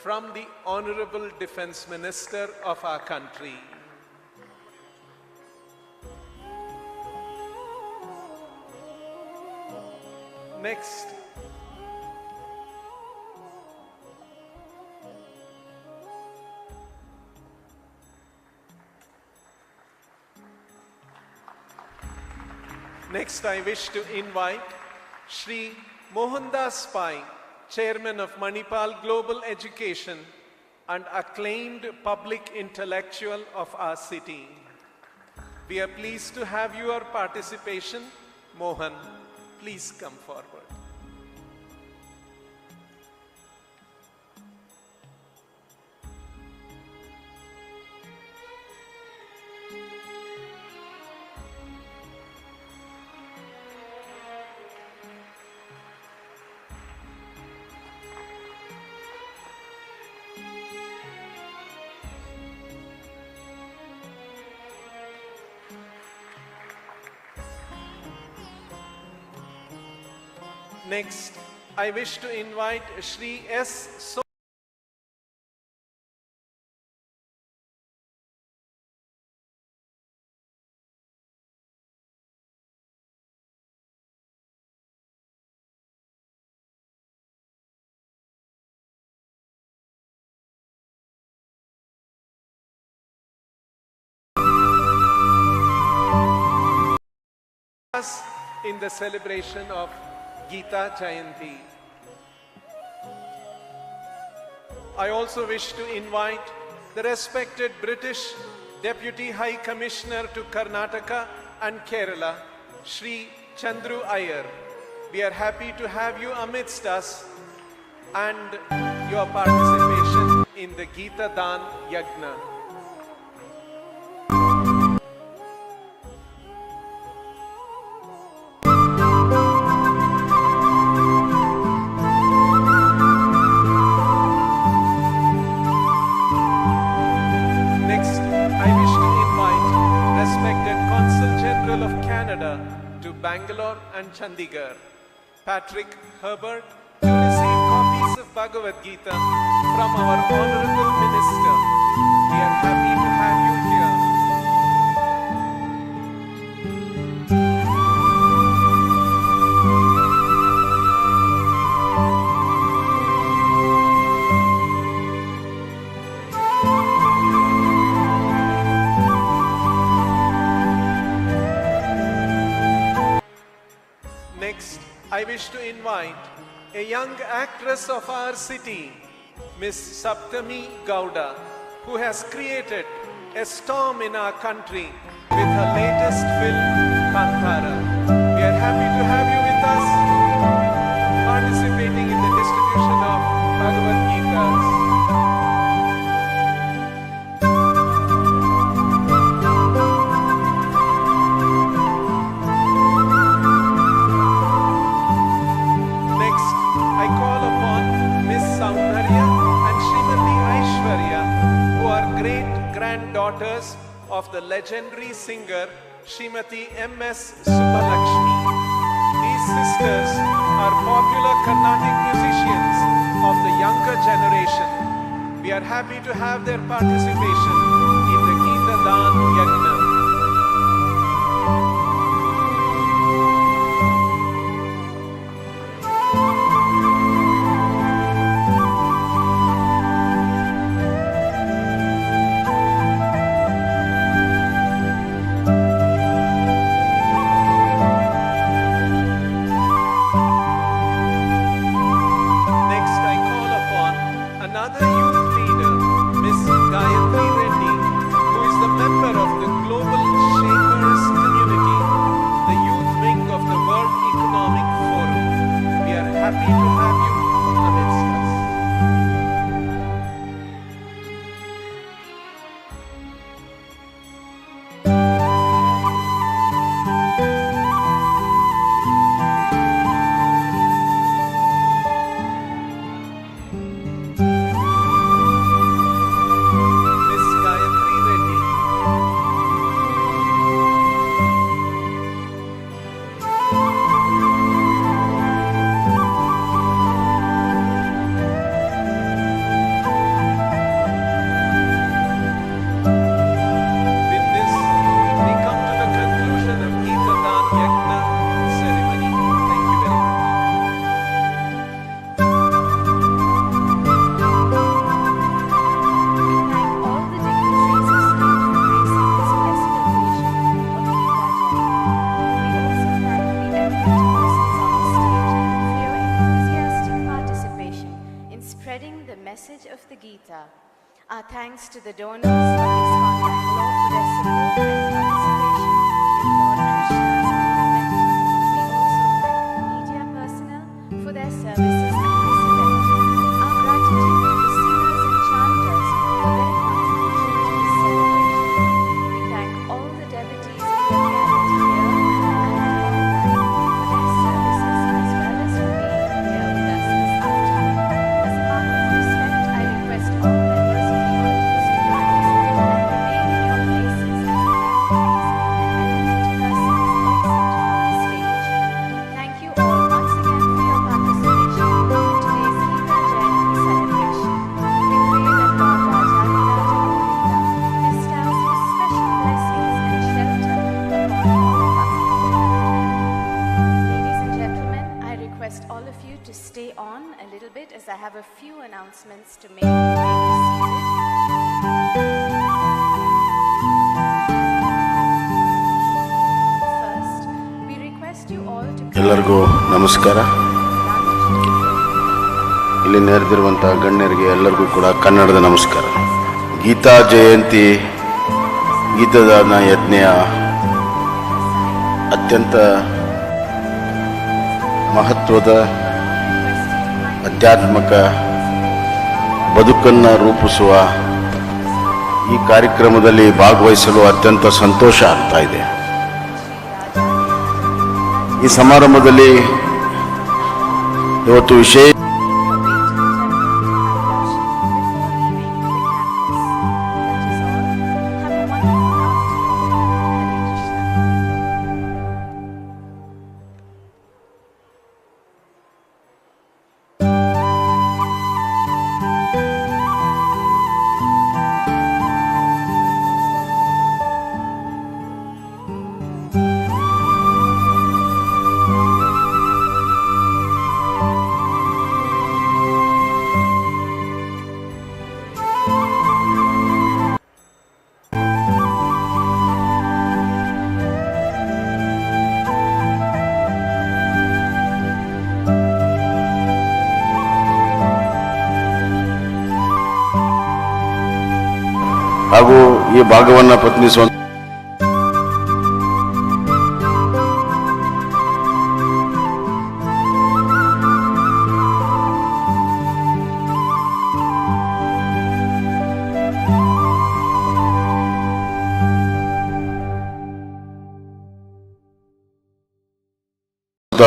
from the Honorable Defense Minister of our country. Next, I wish to invite Sri Mohandas Pai, Chairman of Manipal Global Education and acclaimed public intellectual of our city. We are pleased to have your participation. Mohan, please come forward. Next, I wish to invite Sri S. In the celebration of Gita Jayanti. I also wish to invite the respected British Deputy High Commissioner to Karnataka and Kerala, Shri Chandru Iyer. We are happy to have you amidst us and your participation in the Gita Dan Yagna. Next, I wish to invite respected Consul General of Canada to Bangalore and Chandigarh, Patrick Herbert, to receive copies of Bhagavad Gita from our Honorable Minister. We are happy to have you here. Next, I wish to invite a young actress of our city, Miss Saptami Gowda, who has created a storm in our country with her latest film, Kantara. We are happy to have you with us, participating in the distribution of Bhagavad Gitas. Next, I call upon Miss Saundarya and Srimati Aishwarya, who are great-granddaughters of the legendary singer Srimati M.S. Subbalakshmi. These sisters are popular Carnatic musicians of the younger generation. We are happy to have their participation in the Gita Dan Yagna. Next, I call upon another youth leader, Miss Gayatri Reddy, who is the member of the Global Shapers Community, the youth wing of the World Economic Forum. We are happy to have you amidst us. Miss Gayatri Reddy. With this, we come to the conclusion of Gita Dan Yagna ceremony. Thank you very much. We thank all the dignitaries of state for gracing this blessed occasion of Gita Jayanti. We also thank the eminent persons on the stage for your enthusiastic participation in spreading the message of the Gita. Our thanks to the donors of ISKCON Bangalore for their support and participation in Lord Krishna's movement. We also thank the media personnel for their services at this event. Our gratitude to the singers and chanters for their contribution to this celebration. We thank all the devotees who have gathered here and online for their services as well as for being here with us this afternoon. As a mark of respect, I request all members of the audience to rise and remain in your places as we recognize the eminent persons exit from the stage. Thank you all once again for your participation in today's Gita Jayanti celebration. We pray that Lord Rajadhiraja Govinda bestows his special blessings and shelter upon all of us. Ladies and gentlemen, I request all of you to stay on a little bit as I have a few announcements to make. You may be seated. First, we request you all to ಎಲ್ಲರಿಗೂ ನಮಸ್ಕಾರ. ಇಲ್ಲಿ ನೆರೆದಿರುವಂಥ ಗಣ್ಯರಿಗೆ ಎಲ್ಲರಿಗೂ ಕೂಡ ಕನ್ನಡದ ನಮಸ್ಕಾರ. ಗೀತಾ ಜಯಂತಿ ಗೀತದಾನ ಯಜ್ಞೆಯ ಅತ್ಯಂತ ಮಹತ್ವದ ಆಧ್ಯಾತ್ಮಿಕ ಬದುಕನ್ನು ರೂಪಿಸುವ ಈ ಕಾರ್ಯಕ್ರಮದಲ್ಲಿ ಭಾಗವಹಿಸಲು ಅತ್ಯಂತ ಸಂತೋಷ ಆಗ್ತಾ ಇದೆ. ಈ ಸಮಾರಂಭದಲ್ಲಿ ಇವತ್ತು ವಿಶೇಷ ಹಾಗೂ ಈ ಭಾಗವನ್ನು ಪ್ರತಿನಿಧಿಸುವ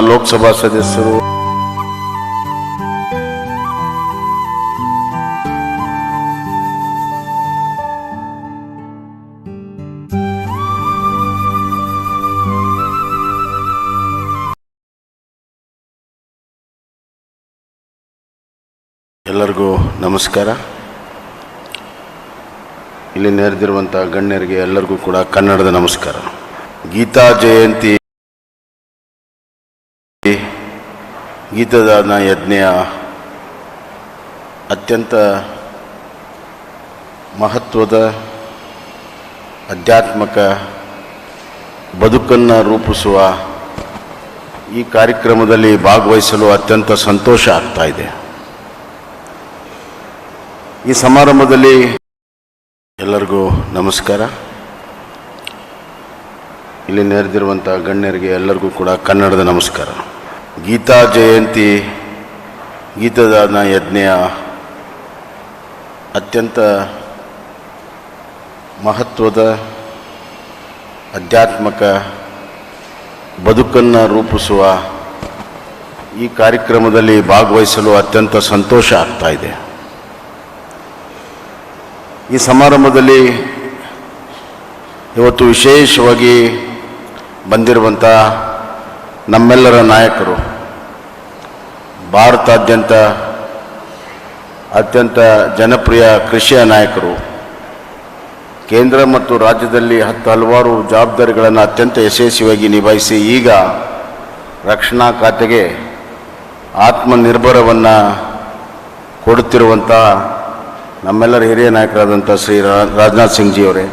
ಲೋಕಸಭಾ ಸದಸ್ಯರು, ಎಲ್ಲರಿಗೂ ನಮಸ್ಕಾರ. ಇಲ್ಲಿ ನೆರೆದಿರುವಂಥ ಗಣ್ಯರಿಗೆ ಎಲ್ಲರಿಗೂ ಕೂಡ ಕನ್ನಡದ ನಮಸ್ಕಾರ. ಗೀತಾ ಜಯಂತಿ ಗೀತದಾನ ಯಜ್ಞೆಯ ಅತ್ಯಂತ ಮಹತ್ವದ ಆಧ್ಯಾತ್ಮಿಕ ಬದುಕನ್ನು ರೂಪಿಸುವ ಈ ಕಾರ್ಯಕ್ರಮದಲ್ಲಿ ಭಾಗವಹಿಸಲು ಅತ್ಯಂತ ಸಂತೋಷ ಆಗ್ತಾ ಇದೆ. ಈ ಸಮಾರಂಭದಲ್ಲಿ ಎಲ್ಲರಿಗೂ ನಮಸ್ಕಾರ. ಇಲ್ಲಿ ನೆರೆದಿರುವಂಥ ಗಣ್ಯರಿಗೆ ಎಲ್ಲರಿಗೂ ಕೂಡ ಕನ್ನಡದ ನಮಸ್ಕಾರ. ಗೀತಾ ಜಯಂತಿ ಗೀತದಾನ ಯಜ್ಞೆಯ ಅತ್ಯಂತ ಮಹತ್ವದ ಆಧ್ಯಾತ್ಮಿಕ ಬದುಕನ್ನು ರೂಪಿಸುವ ಈ ಕಾರ್ಯಕ್ರಮದಲ್ಲಿ ಭಾಗವಹಿಸಲು ಅತ್ಯಂತ ಸಂತೋಷ ಆಗ್ತಾ ಇದೆ. ಈ ಸಮಾರಂಭದಲ್ಲಿ ಇವತ್ತು ವಿಶೇಷವಾಗಿ ಬಂದಿರುವಂಥ ನಮ್ಮೆಲ್ಲರ ನಾಯಕರು, ಭಾರತಾದ್ಯಂತ ಅತ್ಯಂತ ಜನಪ್ರಿಯ ಕೃಷಿಯ ನಾಯಕರು, ಕೇಂದ್ರ ಮತ್ತು ರಾಜ್ಯದಲ್ಲಿ ಹಲವಾರು ಜವಾಬ್ದಾರಿಗಳನ್ನು ಅತ್ಯಂತ ಯಶಸ್ವಿಯಾಗಿ ನಿಭಾಯಿಸಿ ಈಗ ರಕ್ಷಣಾ ಖಾತೆಗೆ ಆತ್ಮನಿರ್ಭರವನ್ನು ಕೊಡುತ್ತಿರುವಂಥ ನಮ್ಮೆಲ್ಲರ ಹಿರಿಯ ನಾಯಕರಾದಂಥ ಶ್ರೀ ರಾಜನಾಥ್ ಸಿಂಗ್ ಜಿಯವರೇ,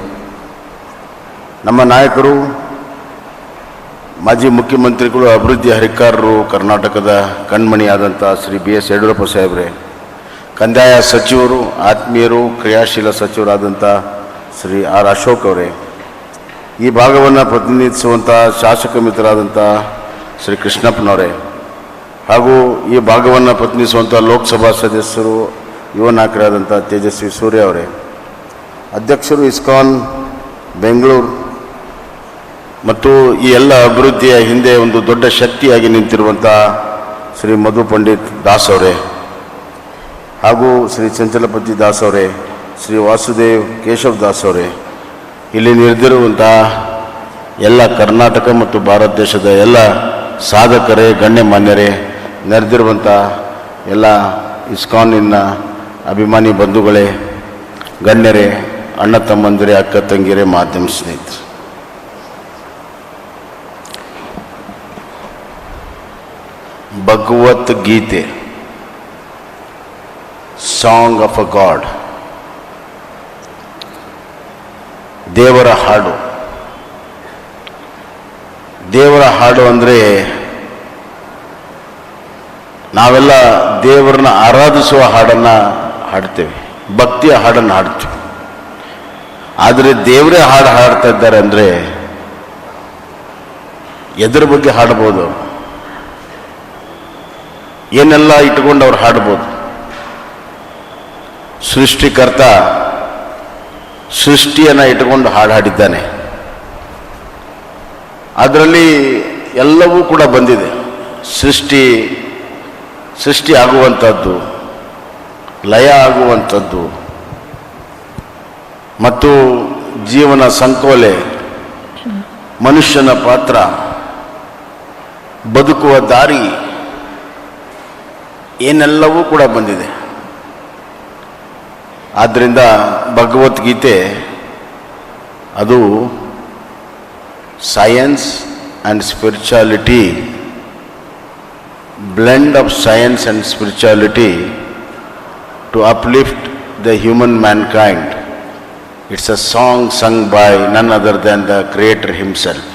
ನಮ್ಮ ನಾಯಕರು, ಮಾಜಿ ಮುಖ್ಯಮಂತ್ರಿಗಳು, ಅಭಿವೃದ್ಧಿ ಹರಿಕಾರರು, ಕರ್ನಾಟಕದ ಕಣ್ಮಣಿಯಾದಂಥ ಶ್ರೀ BS ಯಡಿಯೂರಪ್ಪ ಸಾಹೇಬ್ರೆ, ಕಂದಾಯ ಸಚಿವರು, ಆತ್ಮೀಯರು, ಕ್ರಿಯಾಶೀಲ ಸಚಿವರಾದಂಥ ಶ್ರೀ ಅಶೋಕ್ ಅವರೇ, ಈ ಭಾಗವನ್ನು ಪ್ರತಿನಿಧಿಸುವಂಥ ಶಾಸಕ ಮಿತ್ರರಾದಂಥ ಶ್ರೀ ಕೃಷ್ಣಪ್ಪನವರೇ, ಹಾಗೂ ಈ ಭಾಗವನ್ನು ಪ್ರತಿನಿಧಿಸುವಂಥ ಲೋಕಸಭಾ ಸದಸ್ಯರು, ಯುವ ನಾಯಕರಾದಂಥ ತೇಜಸ್ವಿ ಸೂರ್ಯ ಅವರೇ, ಅಧ್ಯಕ್ಷರು ISKCON ಬೆಂಗಳೂರು ಮತ್ತು ಈ ಎಲ್ಲ ಅಭಿವೃದ್ಧಿಯ ಹಿಂದೆ ಒಂದು ದೊಡ್ಡ ಶಕ್ತಿಯಾಗಿ ನಿಂತಿರುವಂಥ ಶ್ರೀ ಮಧು ಪಂಡಿತ್ ದಾಸ್ ಅವರೇ, ಹಾಗೂ ಶ್ರೀ ಚಂಚಲಪತಿ ದಾಸ್ ಅವರೇ, ಶ್ರೀ ವಾಸುದೇವ್ ಕೇಶವ್ ದಾಸ್ ಅವರೇ, ಇಲ್ಲಿ ನೆರೆದಿರುವಂಥ ಎಲ್ಲ ಕರ್ನಾಟಕ ಮತ್ತು ಭಾರತ ದೇಶದ ಎಲ್ಲ ಸಾಧಕರೇ, ಗಣ್ಯಮಾನ್ಯರೇ, ನೆರೆದಿರುವಂಥ ಎಲ್ಲ ISKCONನಿನ ಅಭಿಮಾನಿ ಬಂಧುಗಳೇ, ಗಣ್ಯರೇ, ಅಣ್ಣ ತಮ್ಮಂದಿರೇ, ಅಕ್ಕ ತಂಗಿರೇ, ಮಾಧ್ಯಮ ಸ್ನೇಹಿತರು, Bhagavad Gita song of a God, ದೇವರ ಹಾಡು. ದೇವರ ಹಾಡು ಅಂದರೆ ನಾವೆಲ್ಲ ದೇವರನ್ನ ಆರಾಧಿಸುವ ಹಾಡನ್ನು ಹಾಡ್ತೇವೆ, ಭಕ್ತಿಯ ಹಾಡನ್ನು ಹಾಡ್ತೇವೆ. ಆದರೆ ದೇವರೇ ಹಾಡು ಹಾಡ್ತಾ ಇದ್ದಾರೆ ಅಂದರೆ ಎದರ ಬಗ್ಗೆ ಹಾಡ್ಬೋದು, ಏನೆಲ್ಲ ಇಟ್ಕೊಂಡು ಅವ್ರು ಹಾಡ್ಬೋದು. ಸೃಷ್ಟಿಕರ್ತ ಸೃಷ್ಟಿಯನ್ನು ಇಟ್ಟುಕೊಂಡು ಹಾಡು ಹಾಡಿದ್ದಾನೆ. ಅದರಲ್ಲಿ ಎಲ್ಲವೂ ಕೂಡ ಬಂದಿದೆ. ಸೃಷ್ಟಿ ಆಗುವಂಥದ್ದು, ಲಯ ಆಗುವಂಥದ್ದು, ಮತ್ತು ಜೀವನ ಸಂಕೋಲೆ, ಮನುಷ್ಯನ ಪಾತ್ರ, ಬದುಕುವ ದಾರಿ, ಏನೆಲ್ಲವೂ ಕೂಡ ಬಂದಿದೆ. ಆದ್ದರಿಂದ ಭಗವದ್ಗೀತೆ ಅದು science and spirituality, blend of science and spirituality to uplift the human mankind. It's a song sung by none other than the Creator himself.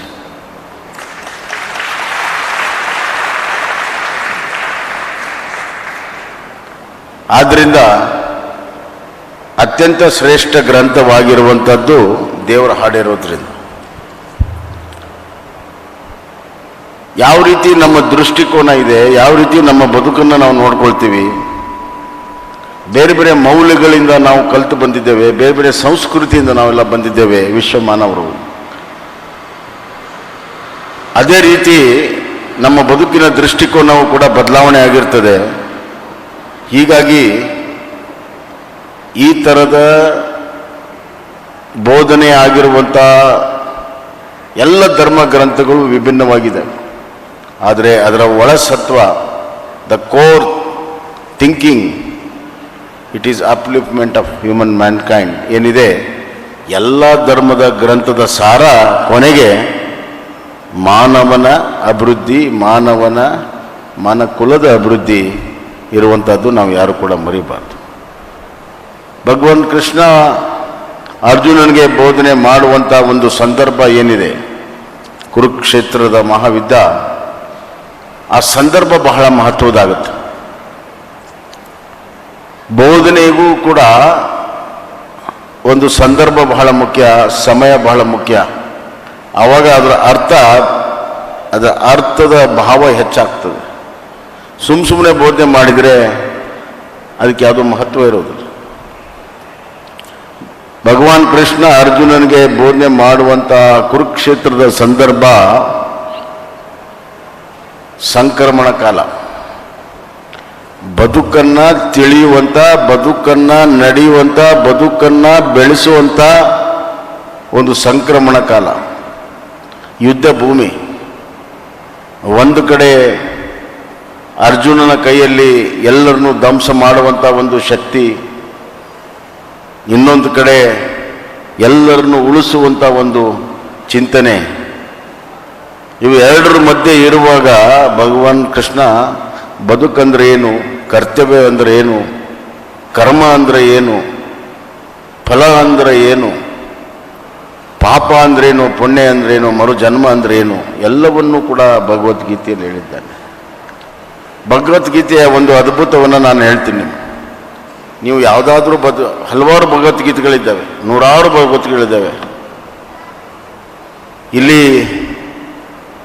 ಆದ್ದರಿಂದ ಅತ್ಯಂತ ಶ್ರೇಷ್ಠ ಗ್ರಂಥವಾಗಿರುವಂಥದ್ದು ದೇವರ ಹಾಡಿರೋದ್ರಿಂದ ಯಾವ ರೀತಿ ನಮ್ಮ ದೃಷ್ಟಿಕೋನ ಇದೆ, ಯಾವ ರೀತಿ ನಮ್ಮ ಬದುಕನ್ನು ನಾವು ನೋಡ್ಕೊಳ್ತೀವಿ, ಬೇರೆ ಬೇರೆ ಮೌಲ್ಯಗಳಿಂದ ನಾವು ಕಲಿತು ಬಂದಿದ್ದೇವೆ, ಬೇರೆ ಬೇರೆ ಸಂಸ್ಕೃತಿಯಿಂದ ನಾವೆಲ್ಲ ಬಂದಿದ್ದೇವೆ ವಿಶ್ವ ಮಾನವರು. ಅದೇ ರೀತಿ ನಮ್ಮ ಬದುಕಿನ ದೃಷ್ಟಿಕೋನವು ಕೂಡ ಬದಲಾವಣೆ ಆಗಿರ್ತದೆ. ಹೀಗಾಗಿ ಈ ಥರದ ಬೋಧನೆ ಆಗಿರುವಂಥ ಎಲ್ಲ ಧರ್ಮ ಗ್ರಂಥಗಳು ವಿಭಿನ್ನವಾಗಿದೆ. ಆದರೆ ಅದರ ಒಳಸತ್ವ, the core thinking, it is upliftment of human mankind ಏನಿದೆ, ಎಲ್ಲ ಧರ್ಮದ ಗ್ರಂಥದ ಸಾರ ಕೊನೆಗೆ ಮಾನವನ ಅಭಿವೃದ್ಧಿ, ಮಾನಕುಲದ ಅಭಿವೃದ್ಧಿ ಇರುವಂಥದ್ದು ನಾವು ಯಾರು ಕೂಡ ಮರಿಬಾರ್ದು. ಭಗವಾನ್ ಕೃಷ್ಣ ಅರ್ಜುನನಿಗೆ ಬೋಧನೆ ಮಾಡುವಂಥ ಒಂದು ಸಂದರ್ಭ ಏನಿದೆ, ಕುರುಕ್ಷೇತ್ರದ ಮಹಾಯುದ್ಧ, ಆ ಸಂದರ್ಭ ಬಹಳ ಮಹತ್ವದಾಗುತ್ತೆ. ಬೋಧನೆಗೂ ಕೂಡ ಒಂದು ಸಂದರ್ಭ ಬಹಳ ಮುಖ್ಯ, ಸಮಯ ಬಹಳ ಮುಖ್ಯ. ಆವಾಗ ಅದರ ಅರ್ಥದ ಭಾವ ಹೆಚ್ಚಾಗ್ತದೆ. ಸುಮ್ಮನೆ ಬೋಧನೆ ಮಾಡಿದರೆ ಅದಕ್ಕೆ ಯಾವುದೋ ಮಹತ್ವ ಇರೋದಿಲ್ಲ. ಭಗವಾನ್ ಕೃಷ್ಣ ಅರ್ಜುನನಿಗೆ ಬೋಧನೆ ಮಾಡುವಂಥ ಕುರುಕ್ಷೇತ್ರದ ಸಂದರ್ಭ ಸಂಕ್ರಮಣ ಕಾಲ. ಬದುಕನ್ನು ತಿಳಿಯುವಂಥ, ಬದುಕನ್ನು ನಡೆಯುವಂಥ, ಬದುಕನ್ನು ಬೆಳೆಸುವಂಥ ಒಂದು ಸಂಕ್ರಮಣ ಕಾಲ, ಯುದ್ಧ ಭೂಮಿ. ಒಂದು ಕಡೆ ಅರ್ಜುನನ ಕೈಯಲ್ಲಿ ಎಲ್ಲರನ್ನೂ ಧ್ವಂಸ ಮಾಡುವಂಥ ಒಂದು ಶಕ್ತಿ, ಇನ್ನೊಂದು ಕಡೆ ಎಲ್ಲರನ್ನು ಉಳಿಸುವಂಥ ಒಂದು ಚಿಂತನೆ. ಇವು ಎರಡರ ಮಧ್ಯೆ ಇರುವಾಗ ಭಗವಾನ್ ಕೃಷ್ಣ ಬದುಕಂದ್ರೆ ಏನು, ಕರ್ತವ್ಯ ಅಂದರೆ ಏನು, ಕರ್ಮ ಅಂದರೆ ಏನು, ಫಲ ಅಂದರೆ ಏನು, ಪಾಪ ಅಂದ್ರೇನು, ಪುಣ್ಯ ಅಂದ್ರೇನು, ಮರುಜನ್ಮ ಅಂದ್ರೇನು, ಎಲ್ಲವನ್ನೂ ಕೂಡ ಭಗವದ್ಗೀತೆಯಲ್ಲಿ ಹೇಳಿದ್ದಾನೆ. ಭಗವದ್ಗೀತೆಯ ಒಂದು ಅದ್ಭುತವನ್ನು ನಾನು ಹೇಳ್ತೀನಿ. ನೀವು ಯಾವುದಾದ್ರೂ ಹಲವಾರು ಭಗವದ್ಗೀತೆಗಳಿದ್ದಾವೆ, ನೂರಾರು ಭಗವದ್ಗೀತೆಗಳಿದ್ದಾವೆ. ಇಲ್ಲಿ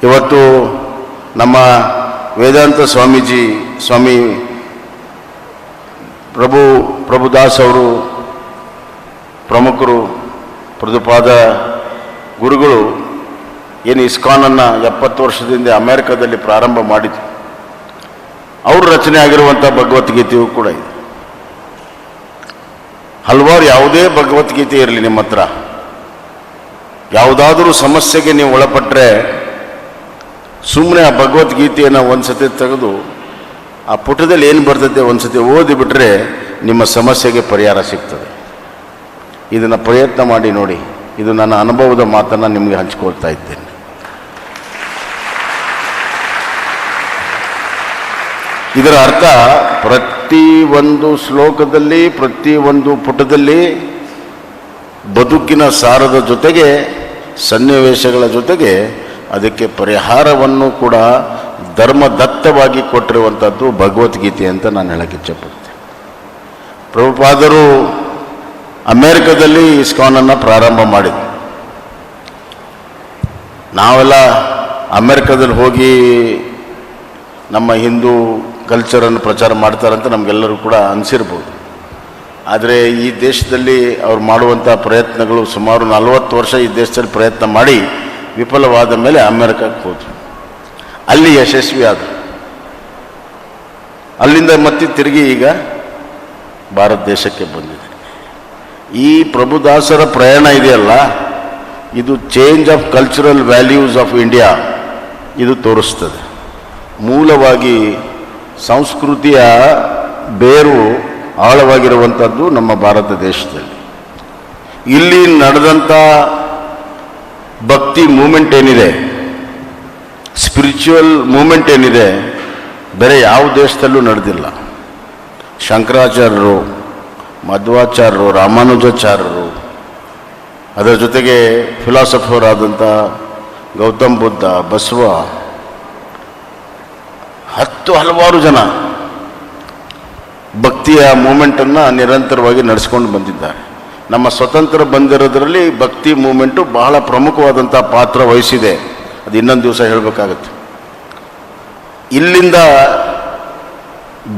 ಇವತ್ತು ನಮ್ಮ ವೇದಾಂತ ಸ್ವಾಮಿ ಪ್ರಭುದಾಸ್ ಅವರು ಪ್ರಮುಖರು, ಪ್ರಭುಪಾದ ಗುರುಗಳು ಏನು ಇಸ್ಕಾನನ್ನು 70 ವರ್ಷದಿಂದ ಅಮೆರಿಕದಲ್ಲಿ ಪ್ರಾರಂಭ ಮಾಡಿದ್ರು. ಅವರು ರಚನೆ ಆಗಿರುವಂಥ ಭಗವದ್ಗೀತೆಯೂ ಕೂಡ ಇದೆ. ಹಲವಾರು ಯಾವುದೇ ಭಗವದ್ಗೀತೆ ಇರಲಿ ನಿಮ್ಮ ಹತ್ರ, ಯಾವುದಾದ್ರೂ ಸಮಸ್ಯೆಗೆ ನೀವು ಒಳಪಟ್ಟರೆ ಸುಮ್ಮನೆ ಆ ಭಗವದ್ಗೀತೆಯನ್ನು ಒಂದು ಸತಿ ತೆಗೆದು ಆ ಪುಟದಲ್ಲಿ ಏನು ಬರ್ತದೆ ಒಂದು ಸತಿ ಓದಿಬಿಟ್ರೆ ನಿಮ್ಮ ಸಮಸ್ಯೆಗೆ ಪರಿಹಾರ ಸಿಗ್ತದೆ. ಇದನ್ನು ಪ್ರಯತ್ನ ಮಾಡಿ ನೋಡಿ. ಇದು ನನ್ನ ಅನುಭವದ ಮಾತನ್ನು ನಿಮಗೆ ಹಂಚಿಕೊಳ್ತಾ ಇದ್ದೇನೆ. ಇದರ ಅರ್ಥ ಪ್ರತಿಯೊಂದು ಶ್ಲೋಕದಲ್ಲಿ, ಪ್ರತಿಯೊಂದು ಪುಟದಲ್ಲಿ ಬದುಕಿನ ಸಾರದ ಜೊತೆಗೆ, ಸನ್ನಿವೇಶಗಳ ಜೊತೆಗೆ ಅದಕ್ಕೆ ಪರಿಹಾರವನ್ನು ಕೂಡ ಧರ್ಮದತ್ತವಾಗಿ ಕೊಟ್ಟಿರುವಂಥದ್ದು ಭಗವದ್ಗೀತೆ ಅಂತ ನಾನು ಹೇಳಕ್ಕೆ ಇಚ್ಛೆಪಡ್ತೀನಿ. ಪ್ರಭುಪಾದರು ಅಮೇರಿಕದಲ್ಲಿ ಇಸ್ಕಾನನ್ನು ಪ್ರಾರಂಭ ಮಾಡಿದ್ರು. ನಾವೆಲ್ಲ ಅಮೇರಿಕಾದಲ್ಲಿ ಹೋಗಿ ನಮ್ಮ ಹಿಂದೂ ಕಲ್ಚರನ್ನು ಪ್ರಚಾರ ಮಾಡ್ತಾರಂತ ನಮಗೆಲ್ಲರೂ ಕೂಡ ಅನಿಸಿರ್ಬೋದು. ಆದರೆ ಈ ದೇಶದಲ್ಲಿ ಅವ್ರು ಮಾಡುವಂಥ ಪ್ರಯತ್ನಗಳು ಸುಮಾರು 40 ವರ್ಷ ಈ ದೇಶದಲ್ಲಿ ಪ್ರಯತ್ನ ಮಾಡಿ ವಿಫಲವಾದ ಮೇಲೆ ಅಮೇರಿಕಕ್ಕೆ ಹೋದರು. ಅಲ್ಲಿ ಯಶಸ್ವಿ ಆದರು. ಅಲ್ಲಿಂದ ಮತ್ತೆ ತಿರುಗಿ ಈಗ ಭಾರತ ದೇಶಕ್ಕೆ ಬಂದಿದೆ. ಈ ಪ್ರಭುದಾಸರ ಪ್ರಯಾಣ ಇದೆಯಲ್ಲ, ಇದು change of cultural values of India ಇದು ತೋರಿಸ್ತದೆ. ಮೂಲವಾಗಿ ಸಂಸ್ಕೃತಿಯ ಬೇರು ಆಳವಾಗಿರುವಂಥದ್ದು ನಮ್ಮ ಭಾರತ ದೇಶದಲ್ಲಿ. ಇಲ್ಲಿ ನಡೆದಂಥ ಭಕ್ತಿ ಮೂಮೆಂಟ್ ಏನಿದೆ, ಸ್ಪಿರಿಚುವಲ್ ಮೂಮೆಂಟ್ ಏನಿದೆ, ಬೇರೆ ಯಾವ ದೇಶದಲ್ಲೂ ನಡೆದಿಲ್ಲ. ಶಂಕರಾಚಾರ್ಯರು, ಮಧ್ವಾಚಾರ್ಯರು, ರಾಮಾನುಜಾಚಾರ್ಯರು, ಅದರ ಜೊತೆಗೆ ಫಿಲಾಸಫರ್ ಆದಂಥ ಗೌತಮ್ ಬುದ್ಧ, ಬಸವ, ಹಲವಾರು ಜನ ಭಕ್ತಿಯ ಮೂಮೆಂಟನ್ನು ನಿರಂತರವಾಗಿ ನಡೆಸ್ಕೊಂಡು ಬಂದಿದ್ದಾರೆ. ನಮ್ಮ ಸ್ವತಂತ್ರ ಬಂದಿರೋದರಲ್ಲಿ ಭಕ್ತಿ ಮೂಮೆಂಟು ಬಹಳ ಪ್ರಮುಖವಾದಂಥ ಪಾತ್ರ ವಹಿಸಿದೆ. ಅದು ಇನ್ನೊಂದು ದಿವಸ ಹೇಳಬೇಕಾಗತ್ತೆ. ಇಲ್ಲಿಂದ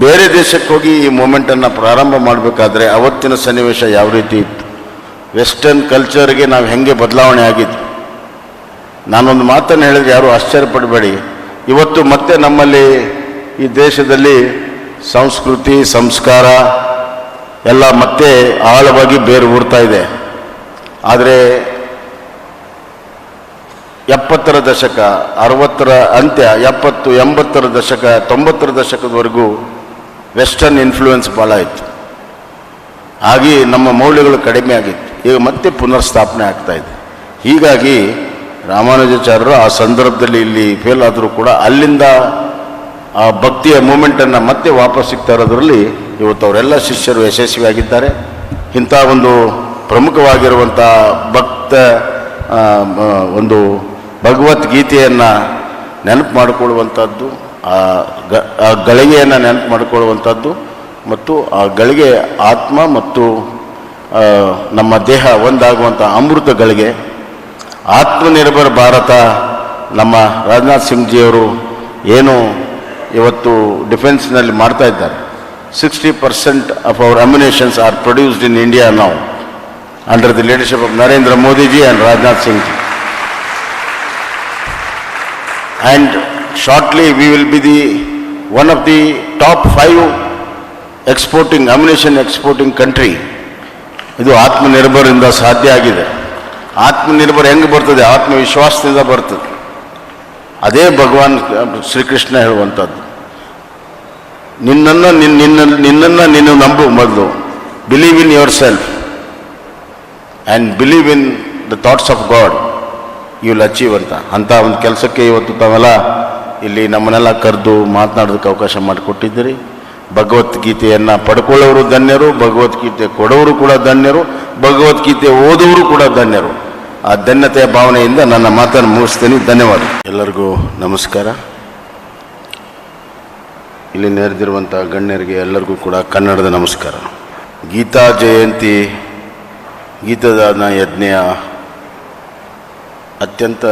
ಬೇರೆ ದೇಶಕ್ಕೆ ಹೋಗಿ ಈ ಮೂಮೆಂಟನ್ನು ಪ್ರಾರಂಭ ಮಾಡಬೇಕಾದ್ರೆ ಅವತ್ತಿನ ಸನ್ನಿವೇಶ ಯಾವ ರೀತಿ ಇತ್ತು, ವೆಸ್ಟರ್ನ್ ಕಲ್ಚರ್ಗೆ ನಾವು ಹೆಂಗೆ ಬದಲಾವಣೆ ಆಗಿದ್ದು. ನಾನೊಂದು ಮಾತನ್ನು ಹೇಳಿದ್ರೆ ಯಾರೂ ಆಶ್ಚರ್ಯಪಡಬೇಡಿ, ಇವತ್ತು ಮತ್ತೆ ನಮ್ಮಲ್ಲಿ ಈ ದೇಶದಲ್ಲಿ ಸಂಸ್ಕೃತಿ ಸಂಸ್ಕಾರ ಎಲ್ಲ ಮತ್ತೆ ಆಳವಾಗಿ ಬೇರು ಊರ್ತಾ ಇದೆ. ಆದರೆ 70ರ ದಶಕ, 60ರ ಅಂತ್ಯ, 70, 80ರ ದಶಕ, 90ರ ದಶಕದವರೆಗೂ ವೆಸ್ಟರ್ನ್ ಇನ್ಫ್ಲೂಯೆನ್ಸ್ ಭಾಳ ಇತ್ತು. ಹಾಗೆ ನಮ್ಮ ಮೌಲ್ಯಗಳು ಕಡಿಮೆ ಆಗಿತ್ತು. ಈಗ ಮತ್ತೆ ಪುನರ್ಸ್ಥಾಪನೆ ಆಗ್ತಾ ಇದೆ. ಹೀಗಾಗಿ ರಾಮಾನುಜಾಚಾರ್ಯರು ಆ ಸಂದರ್ಭದಲ್ಲಿ ಇಲ್ಲಿ ಫೇಲ್ ಆದರೂ ಕೂಡ ಅಲ್ಲಿಂದ ಆ ಭಕ್ತಿಯ ಮೂಮೆಂಟನ್ನು ಮತ್ತೆ ವಾಪಸ್ ಸಿಗ್ತಾ ಇರೋದ್ರಲ್ಲಿ ಇವತ್ತು ಅವರೆಲ್ಲ ಶಿಷ್ಯರು ಯಶಸ್ವಿಯಾಗಿದ್ದಾರೆ. ಇಂಥ ಒಂದು ಪ್ರಮುಖವಾಗಿರುವಂಥ ಒಂದು ಭಗವದ್ಗೀತೆಯನ್ನು ನೆನಪು ಮಾಡಿಕೊಳ್ಳುವಂಥದ್ದು, ಆ ಗಳಿಗೆಯನ್ನು ನೆನಪು ಮಾಡಿಕೊಳ್ಳುವಂಥದ್ದು ಮತ್ತು ಆ ಗಳಿಗೆ ಆತ್ಮ ಮತ್ತು ನಮ್ಮ ದೇಹ ಒಂದಾಗುವಂಥ ಅಮೃತ ಗಳಿಗೆ. ಆತ್ಮನಿರ್ಭರ ಭಾರತ ನಮ್ಮ ರಾಜನಾಥ್ ಸಿಂಗ್ ಜಿಯವರು ಏನು ಇವತ್ತು ಡಿಫೆನ್ಸ್ನಲ್ಲಿ ಮಾಡ್ತಾ ಇದ್ದಾರೆ. 60% of our ammunitions are produced in India now under the leadership of Narendra Modi ji and Rajnath Singh ji. And shortly we will be one of the top 5 ammunition exporting country. ಇದು ಆತ್ಮನಿರ್ಭರದಿಂದ ಸಾಧ್ಯ ಆಗಿದೆ. ಆತ್ಮನಿರ್ಭರ ಹೆಂಗೆ ಬರ್ತದೆ? ಆತ್ಮವಿಶ್ವಾಸದಿಂದ ಬರ್ತದೆ. ಅದೇ ಭಗವಾನ್ ಶ್ರೀಕೃಷ್ಣ ಹೇಳುವಂಥದ್ದು. ನಿನ್ನನ್ನು ನೀನು ನಂಬು ಮೊದಲು. Believe in yourself and believe in the thoughts of God, you will achieve ಅಂತ ಒಂದು ಕೆಲಸಕ್ಕೆ ಇವತ್ತು ತಾವೆಲ್ಲ ಇಲ್ಲಿ ನಮ್ಮನ್ನೆಲ್ಲ ಕರೆದು ಮಾತನಾಡೋದಕ್ಕೆ ಅವಕಾಶ ಮಾಡಿಕೊಟ್ಟಿದ್ದೀರಿ. ಭಗವದ್ಗೀತೆಯನ್ನು ಪಡ್ಕೊಳ್ಳೋರು ಧನ್ಯರು, ಭಗವದ್ಗೀತೆ ಕೊಡೋರು ಕೂಡ ಧನ್ಯರು, ಭಗವದ್ಗೀತೆ ಓದೋರು ಕೂಡ ಧನ್ಯರು. ಆ ಧನ್ಯತೆಯ ಭಾವನೆಯಿಂದ ನನ್ನ ಮಾತನ್ನು ಮುಗಿಸ್ತೀನಿ. ಧನ್ಯವಾದ. ಎಲ್ಲರಿಗೂ ನಮಸ್ಕಾರ. ಇಲ್ಲಿ ನೆರೆದಿರುವಂಥ ಗಣ್ಯರಿಗೆ ಎಲ್ಲರಿಗೂ ಕೂಡ ಕನ್ನಡದ ನಮಸ್ಕಾರ. ಗೀತಾ ಜಯಂತಿ, ಗೀತದಾನ ಯಜ್ಞ ಅತ್ಯಂತ